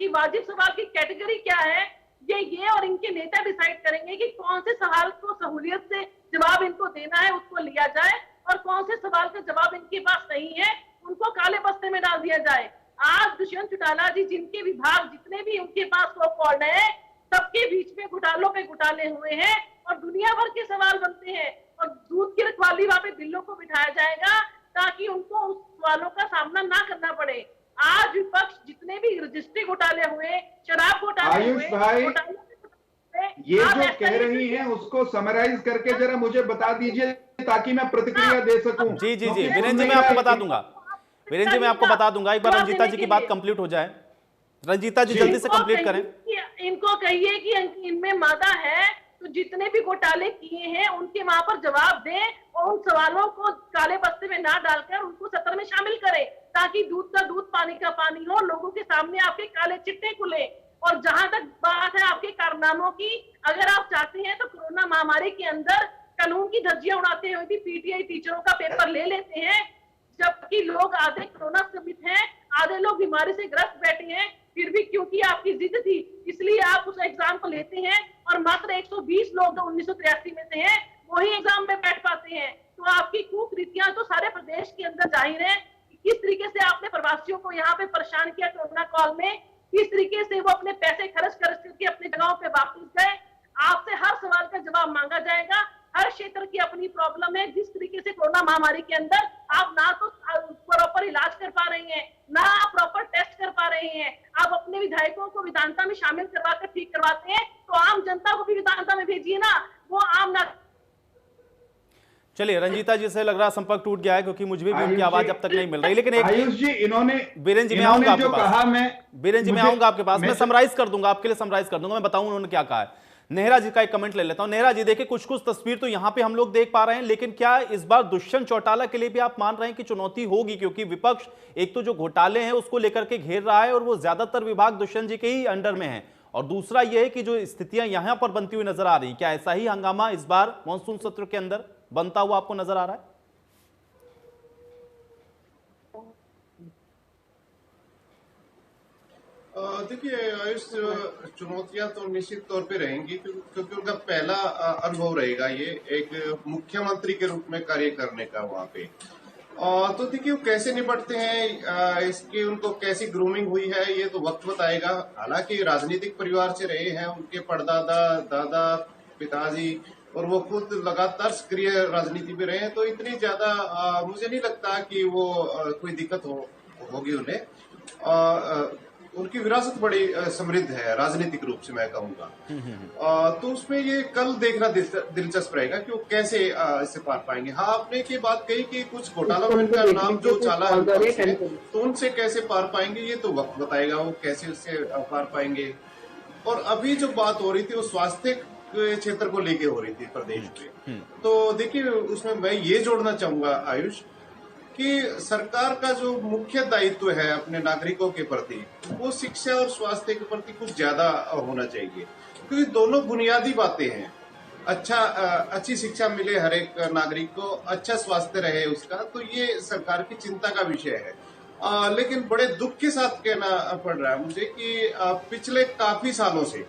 वाजिब सवाल की कैटेगरी क्या है, ये और इनके नेता डिसाइड करेंगे कि कौन से सवाल को सहूलियत से जवाब इनको देना है उसको लिया जाए और कौन से सवाल का जवाब इनके पास नहीं है उनको काले बस्ते में डाल दिया जाए। आज दुष्यंत चौटाला जी, जिनके विभाग जितने भी उनके पास कॉर्ड है, सबके बीच में घोटालों पे घोटाले हुए हैं और दुनिया भर के सवाल बनते हैं और दूध की रखवाली वहां पे बिल्लों को बिठाया जाएगा ताकि उनको उस सवालों का सामना ना करना पड़े। आज विपक्ष जितने भी रजिस्ट्री घोटाले हुए, शराब घोटाले हुए, आयुष भाई, ये जो कह रही हैं उसको समराइज करके जरा मुझे बता दीजिए ताकि मैं प्रतिक्रिया दे सकूं। जी जी जी वीरेंद्र जी, मैं आपको बता दूंगा। वीरेंद्र जी, मैं आपको बता दूंगा, एक बार रंजीता जी की बात कंप्लीट हो जाए। रंजीता जी जल्दी से कंप्लीट करें। इनको कहिए कि इनमें मादा है तो जितने भी घोटाले किए हैं उनके वहां पर जवाब दें और उन सवालों को काले बस्ते में ना डालकर उनको सत्र में शामिल करें ताकि दूध का दूध पानी का पानी हो, लोगों के सामने आपके काले चिट्टे खुले। और जहां तक बात है आपके कारनामों की, अगर आप चाहते हैं तो कोरोना महामारी के अंदर कानून की धज्जियां उड़ाते हुए भी पीटीआई टीचरों का पेपर ले लेते हैं। जबकि लोग आधे कोरोना संक्रमित हैं, आधे लोग बीमारी से ग्रस्त बैठे हैं, फिर भी क्योंकि आपकी जिद थी इसलिए आप उस एग्जाम को लेते हैं और मात्र 120 लोग जो 1983 में से हैं वही एग्जाम में बैठ पाते हैं। तो आपकी कुरीतियां तो सारे प्रदेश के अंदर जाहिर है। किस तरीके से आपने प्रवासियों को यहाँ पे परेशान किया कोरोना काल में, किस तरीके से वो अपने पैसे खर्च करके अपने जगहों पे वापस गए। आपसे हर सवाल का जवाब मांगा जाएगा। हर क्षेत्र की अपनी प्रॉब्लम है। जिस तरीके से कोरोना महामारी के अंदर आप ना तो प्रॉपर इलाज कर पा रहे हैं, ना आप प्रॉपर टेस्ट कर पा रहे हैं, आप अपने विधायकों को विधानसभा में शामिल करवाकर ठीक करवाते हैं, तो आम जनता को भी विधानसभा में भेजिए ना। वो आम ना चलिए, रंजीता जी से लग रहा संपर्क टूट गया है क्योंकि मुझे भी उनकी आवाज अब तक नहीं मिल रही। लेकिन एक आयुष जी, इन्होंने बीरेन जी मैं आऊंगा आपके पास, बीरेन जी मैं आऊंगा आपके पास, मैं समराइज कर दूंगा आपके लिए, समराइज कर दूंगा, मैं बताऊं उन्होंने क्या कहा है। नेहरा जी का एक कमेंट ले लेता हूं। नेहरा जी देखिए, कुछ कुछ तस्वीर तो यहां पे हम लोग देख पा रहे हैं, लेकिन क्या इस बार दुष्यंत चौटाला के लिए भी आप मान रहे हैं कि चुनौती होगी? क्योंकि विपक्ष एक तो जो घोटाले हैं उसको लेकर के घेर रहा है और वो ज्यादातर विभाग दुष्यंत जी के ही अंडर में है, और दूसरा यह है कि जो स्थितियां यहां पर बनती हुई नजर आ रही, क्या ऐसा ही हंगामा इस बार मानसून सत्र के अंदर बनता हुआ आपको नजर आ रहा है? देखिए आयुष, चुनौतियां तो निश्चित तौर पे रहेंगी क्योंकि उनका पहला अनुभव रहेगा ये एक मुख्यमंत्री के रूप में कार्य करने का वहां पे। तो देखिए वो कैसे निपटते हैं, इसकी उनको कैसी ग्रूमिंग हुई है ये तो वक्त बताएगा। हालांकि राजनीतिक परिवार से रहे हैं, उनके परदादा, दादा, पिताजी और वो खुद लगातार सक्रिय राजनीति में रहे हैं, तो इतनी ज्यादा मुझे नहीं लगता कि वो कोई दिक्कत होगी उन्हें। उनकी विरासत बड़ी समृद्ध है राजनीतिक रूप से, मैं कहूंगा। तो उसमें ये कल देखना दिलचस्प रहेगा कि वो कैसे इससे पार पाएंगे। हाँ, आपने की बात कही कि कुछ घोटालों में इनका नाम जो चला है तो उनसे कैसे पार पाएंगे ये तो वक्त बताएगा, वो कैसे उससे पार पाएंगे। और अभी जो बात हो रही थी वो स्वास्थ्य क्षेत्र को लेके हो रही थी प्रदेश में। तो देखिए उसमें मैं ये जोड़ना चाहूंगा आयुष कि सरकार का जो मुख्य दायित्व है अपने नागरिकों के प्रति, वो शिक्षा और स्वास्थ्य के प्रति कुछ ज्यादा होना चाहिए, क्योंकि दोनों बुनियादी बातें हैं। अच्छी शिक्षा मिले हर एक नागरिक को, अच्छा स्वास्थ्य रहे उसका, तो ये सरकार की चिंता का विषय है। लेकिन बड़े दुख के साथ कहना पड़ रहा है मुझे कि पिछले काफी सालों से,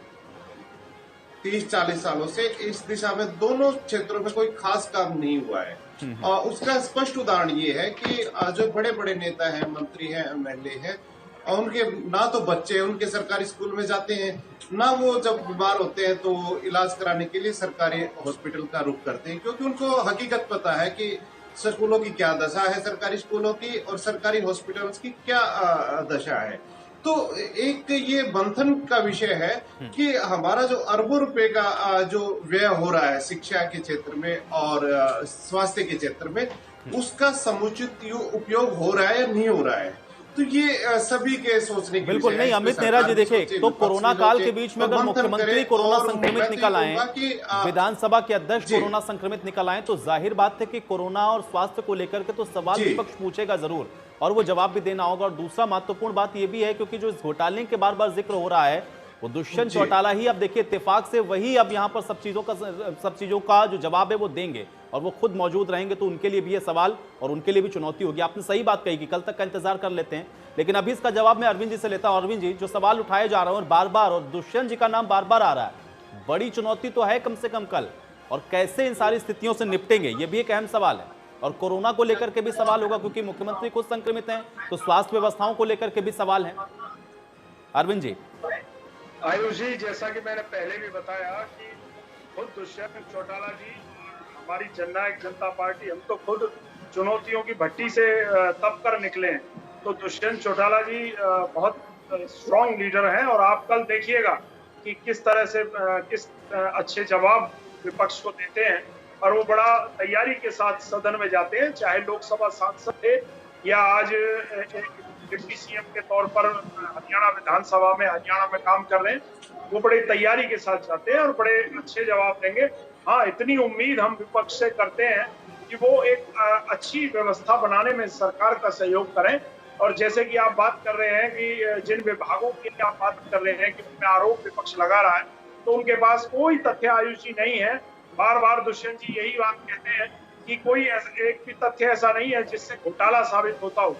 30-40 सालों से इस दिशा में दोनों क्षेत्रों में कोई खास काम नहीं हुआ है। उसका स्पष्ट उदाहरण ये है कि जो बड़े बड़े नेता हैं, मंत्री हैं, एमएलए हैं, उनके ना तो बच्चे उनके सरकारी स्कूल में जाते हैं, ना वो जब बीमार होते हैं तो इलाज कराने के लिए सरकारी हॉस्पिटल का रुख करते हैं, क्योंकि उनको हकीकत पता है कि स्कूलों की क्या दशा है, सरकारी स्कूलों की और सरकारी हॉस्पिटल्स की क्या दशा है। तो एक ये बंधन का विषय है कि हमारा जो अरबों रुपए का जो व्यय हो रहा है शिक्षा के क्षेत्र में और स्वास्थ्य के क्षेत्र में, उसका समुचित उपयोग हो रहा है या नहीं हो रहा है। तो ये सभी के सोचने की बिल्कुल नहीं। अमित नेहरा जी देखिए, तो कोरोना काल के बीच में अगर मुख्यमंत्री कोरोना संक्रमित निकल आए, विधानसभा के अध्यक्ष कोरोना संक्रमित निकल आए, तो जाहिर बात है कि कोरोना और स्वास्थ्य को लेकर के तो सवाल विपक्ष पूछेगा जरूर और वो जवाब भी देना होगा। और दूसरा महत्वपूर्ण बात यह भी है क्योंकि जो इस घोटाले के बार बार जिक्र हो रहा है वो दुष्यंत चौटाला ही, अब देखिए इत्तेफाक से वही अब यहाँ पर सब चीजों का जो जवाब है वो देंगे और वो खुद मौजूद रहेंगे, तो उनके लिए भी ये सवाल और उनके लिए भी चुनौती होगी। आपने सही बात कही कि कल तक का इंतजार कर लेते हैं, लेकिन अभी इसका जवाब मैं अरविंद जी से लेता हूं। अरविंद जी, जो सवाल उठाए जा रहे हैं और बार बार, और दुष्यंत जी का नाम बार बार आ रहा है, बड़ी चुनौती तो है कम से कम कल, और कैसे इन सारी स्थितियों से निपटेंगे ये भी एक अहम सवाल है। और कोरोना को लेकर के भी सवाल होगा क्योंकि मुख्यमंत्री खुद संक्रमित हैं, तो स्वास्थ्य व्यवस्थाओं को लेकर के भी सवाल है। अरविंद जी। आयुष जी, जैसा कि मैंने पहले भी बताया कि खुद दुष्यंत चौटाला जी, हमारी जननायक जनता पार्टी, हम तो खुद चुनौतियों की भट्टी से तप कर निकले हैं। तो दुष्यंत चौटाला जी बहुत स्ट्रॉन्ग लीडर हैं और आप कल देखिएगा कि किस तरह से किस अच्छे जवाब विपक्ष को देते हैं और वो बड़ा तैयारी के साथ सदन में जाते हैं, चाहे लोकसभा सांसद थे या आज डिप्टी सीएम के तौर पर हरियाणा विधानसभा में हरियाणा में काम कर रहे हैं। वो बड़े तैयारी के साथ जाते हैं और बड़े अच्छे जवाब देंगे। हाँ, इतनी उम्मीद हम विपक्ष से करते हैं कि वो एक अच्छी व्यवस्था बनाने में सरकार का सहयोग करें। और जैसे कि आप बात कर रहे हैं कि जिन विभागों की आप बात कर रहे हैं कि उनमें आरोप विपक्ष लगा रहा है, तो उनके पास कोई तथ्य आयुष जी नहीं है। बार बार दुष्यंत जी यही बात कहते हैं कि कोई एक भी तथ्य ऐसा नहीं है जिससे घोटाला साबित होता हो।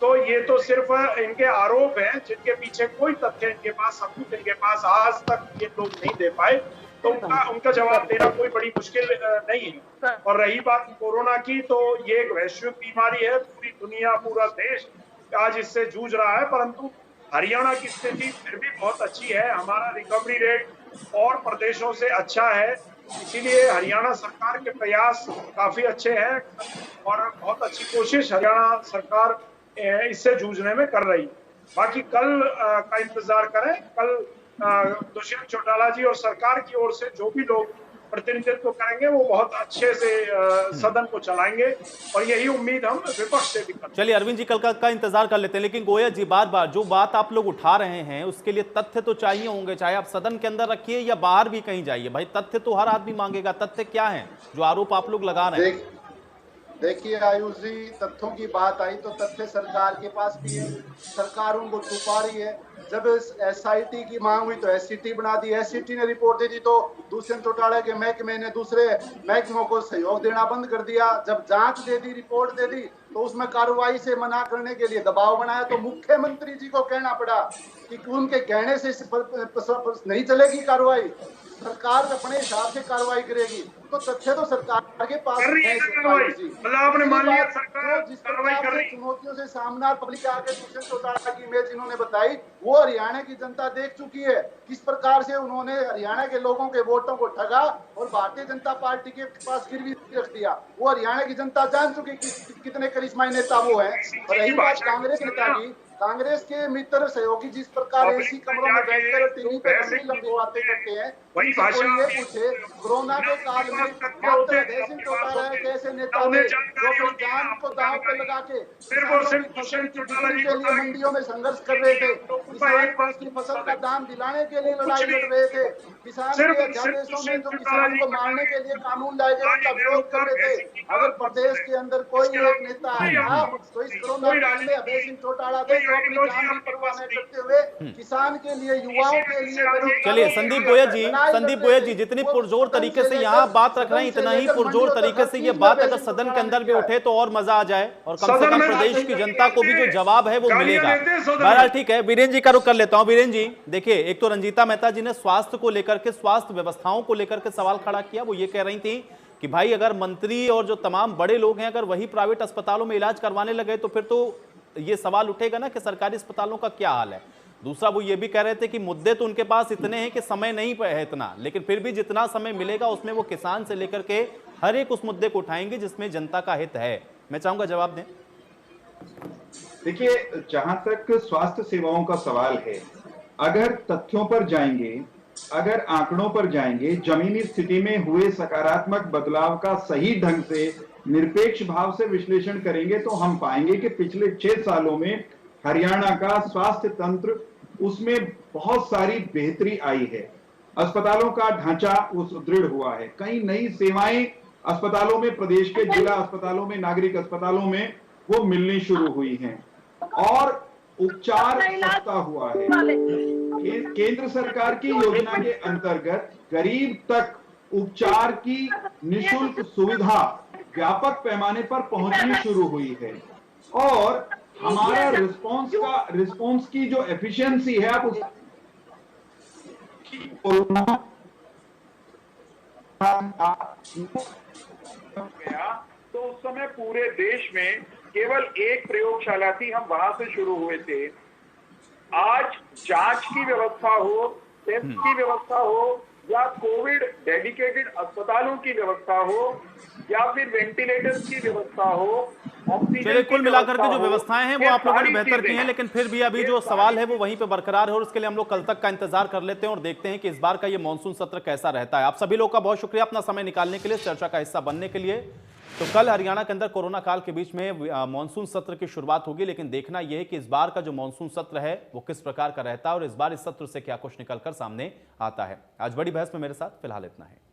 तो ये तो सिर्फ इनके आरोप हैं जिनके पीछे कोई तथ्य इनके पास, सबूत इनके पास आज तक ये लोग नहीं दे पाए। तो उनका जवाब देना कोई बड़ी मुश्किल नहीं है। और रही बात कोरोना की, तो ये एक वैश्विक बीमारी है, पूरी दुनिया, पूरा देश आज इससे जूझ रहा है, परंतु हरियाणा की स्थिति फिर भी बहुत अच्छी है। हमारा रिकवरी रेट और प्रदेशों से अच्छा है, इसीलिए हरियाणा सरकार के प्रयास काफी अच्छे हैं और बहुत अच्छी कोशिश हरियाणा सरकार इससे जूझने में कर रही। बाकी कल का इंतजार करें। कल दुष्यंत चौटाला जी और सरकार की ओर से जो भी लोग प्रतिनिधित्व करेंगे वो बहुत अच्छे से सदन को चलाएंगे और यही उम्मीद हम विपक्ष से भी करते हैं। चलिए अरविंद जी, कल का इंतजार कर लेते हैं, लेकिन गोयल जी बार बार जो बात आप लोग उठा रहे हैं उसके लिए तथ्य तो चाहिए होंगे, चाहे आप सदन के अंदर रखिए या बाहर भी कहीं जाइए। भाई तथ्य तो हर आदमी मांगेगा। तथ्य क्या है जो आरोप आप लोग लगा रहे हैं? देखिए आयुष जी, तथ्यों की बात आई तो तथ्य सरकार के पास भी है, सरकार उनको छुपा रही है। जब एसआईटी की मांग हुई तो एससीटी बना दी, एससीटी ने रिपोर्ट दे दी तो दुष्यंत चौटाला के महकमे ने दूसरे महकमों को सहयोग देना बंद कर दिया। जब जांच दे दी, रिपोर्ट दे दी, तो उसमें कार्रवाई से मना करने के लिए दबाव बनाया, तो मुख्यमंत्री जी को कहना पड़ा कि उनके कहने से नहीं चलेगी कार्रवाई, सरकार अपने हिसाब से कार्रवाई करेगी। तो तथ्य तो सरकार के पास है। जिस प्रकार से चुनौतियों से सामना पब्लिक आके दुष्यंत चौटाला की इमेज इन्होंने बताई, वो हरियाणा की जनता देख चुकी है। किस प्रकार से उन्होंने हरियाणा के लोगों के वोटों को ठगा और भारतीय जनता पार्टी के पास गिरवी रख दिया। वो हरियाणा की जनता जान चुकी कितने करिश्माई नेता वो हैं। और रही बात कांग्रेस नेता की, कांग्रेस के मित्र सहयोगी जिस प्रकार ऐसी कमरों में बैठकर टीवी पे लंबी बातें करते हैं, ये पूछे कोरोना के काल में डॉक्टर जयसिंह चौटाला कैसे नेता थे जो अपनी जान को दांव पे लगा के फसल की बिक्री के लिए मंडियों में संघर्ष कर रहे थे, किसान को उसकी फसल का दाम दिलाने के लिए लड़ाई लड़ रहे थे, किसान के अध्यादेशों में जो किसान को मारने के लिए कानून लाए गए उनका विरोध कर रहे थे। अगर प्रदेश के अंदर कोई एक नेता आया तो इस कोरोना काल में अभय सिंह चौटाला थे, जो अपनी जान की परवाह न करते हुए किसान के लिए, युवाओं के लिए। चलिए संदीप गोयल जी जितनी पुरजोर तरीके से यहाँ बात रख रहे हैं, इतना ही पुरजोर तरीके से ये बात अगर सदन के अंदर भी उठे तो और मजा आ जाए और कम से कम प्रदेश की जनता को भी जो जवाब है वो मिलेगा। बहरहाल ठीक है, वीरेंद्र जी का रुख कर लेता हूं। वीरेंद्र जी देखिए, एक तो रंजीता मेहता जी ने स्वास्थ्य को लेकर के, स्वास्थ्य व्यवस्थाओं को लेकर के सवाल खड़ा किया। वो ये कह रही थी कि भाई अगर मंत्री और जो तमाम बड़े लोग हैं अगर वही प्राइवेट अस्पतालों में इलाज करवाने लगे तो फिर तो ये सवाल उठेगा ना कि सरकारी अस्पतालों का क्या हाल है। दूसरा वो ये भी कह रहे थे कि मुद्दे तो उनके पास इतने हैं कि समय नहीं है इतना, लेकिन फिर भी जितना समय मिलेगा उसमें वो किसान से लेकर के हर एक उस मुद्दे को उठाएंगे जिसमें जनता का हित है। मैं चाहूंगा जवाब दें। देखिए, जहां तक स्वास्थ्य सेवाओं का सवाल है, अगर तथ्यों पर जाएंगे, अगर आंकड़ों पर जाएंगे, जमीनी स्थिति में हुए सकारात्मक बदलाव का सही ढंग से निरपेक्ष भाव से विश्लेषण करेंगे तो हम पाएंगे कि पिछले 6 सालों में हरियाणा का स्वास्थ्य तंत्र, उसमें बहुत सारी बेहतरी आई है। अस्पतालों का ढांचा वो सुदृढ़ हुआ है, कई नई सेवाएं अस्पतालों में, प्रदेश के जिला अस्पतालों में, नागरिक अस्पतालों में वो मिलनी शुरू हुई हैं और उपचार सस्ता हुआ है। केंद्र सरकार की योजना के अंतर्गत गरीब तक उपचार की निःशुल्क सुविधा व्यापक पैमाने पर पहुंचनी शुरू हुई है और हमारा रिस्पॉन्स की जो एफिशिएंसी है, आप कोरोना तो उस समय पूरे देश में केवल एक प्रयोगशाला थी, हम वहां से शुरू हुए थे। आज जांच की व्यवस्था हो, टेस्ट की व्यवस्था हो, या कोविड डेडिकेटेड अस्पतालों की व्यवस्था हो, या फिर वेंटिलेटर्स की व्यवस्था हो, चलिए कुल मिलाकर के जो व्यवस्थाएं हैं वो आप लोगों ने बेहतर की हैं, लेकिन फिर भी अभी जो सवाल है वो वहीं पे बरकरार है और उसके लिए हम लोग कल तक का इंतजार कर लेते हैं और देखते हैं कि इस बार का ये मानसून सत्र कैसा रहता है। आप सभी लोग का बहुत शुक्रिया अपना समय निकालने के लिए, चर्चा का हिस्सा बनने के लिए। तो कल हरियाणा के अंदर कोरोना काल के बीच में मानसून सत्र की शुरुआत होगी, लेकिन देखना यह है कि इस बार का जो मानसून सत्र है वो किस प्रकार का रहता है और इस बार इस सत्र से क्या कुछ निकलकर सामने आता है। आज बड़ी बहस में मेरे साथ फिलहाल इतना है।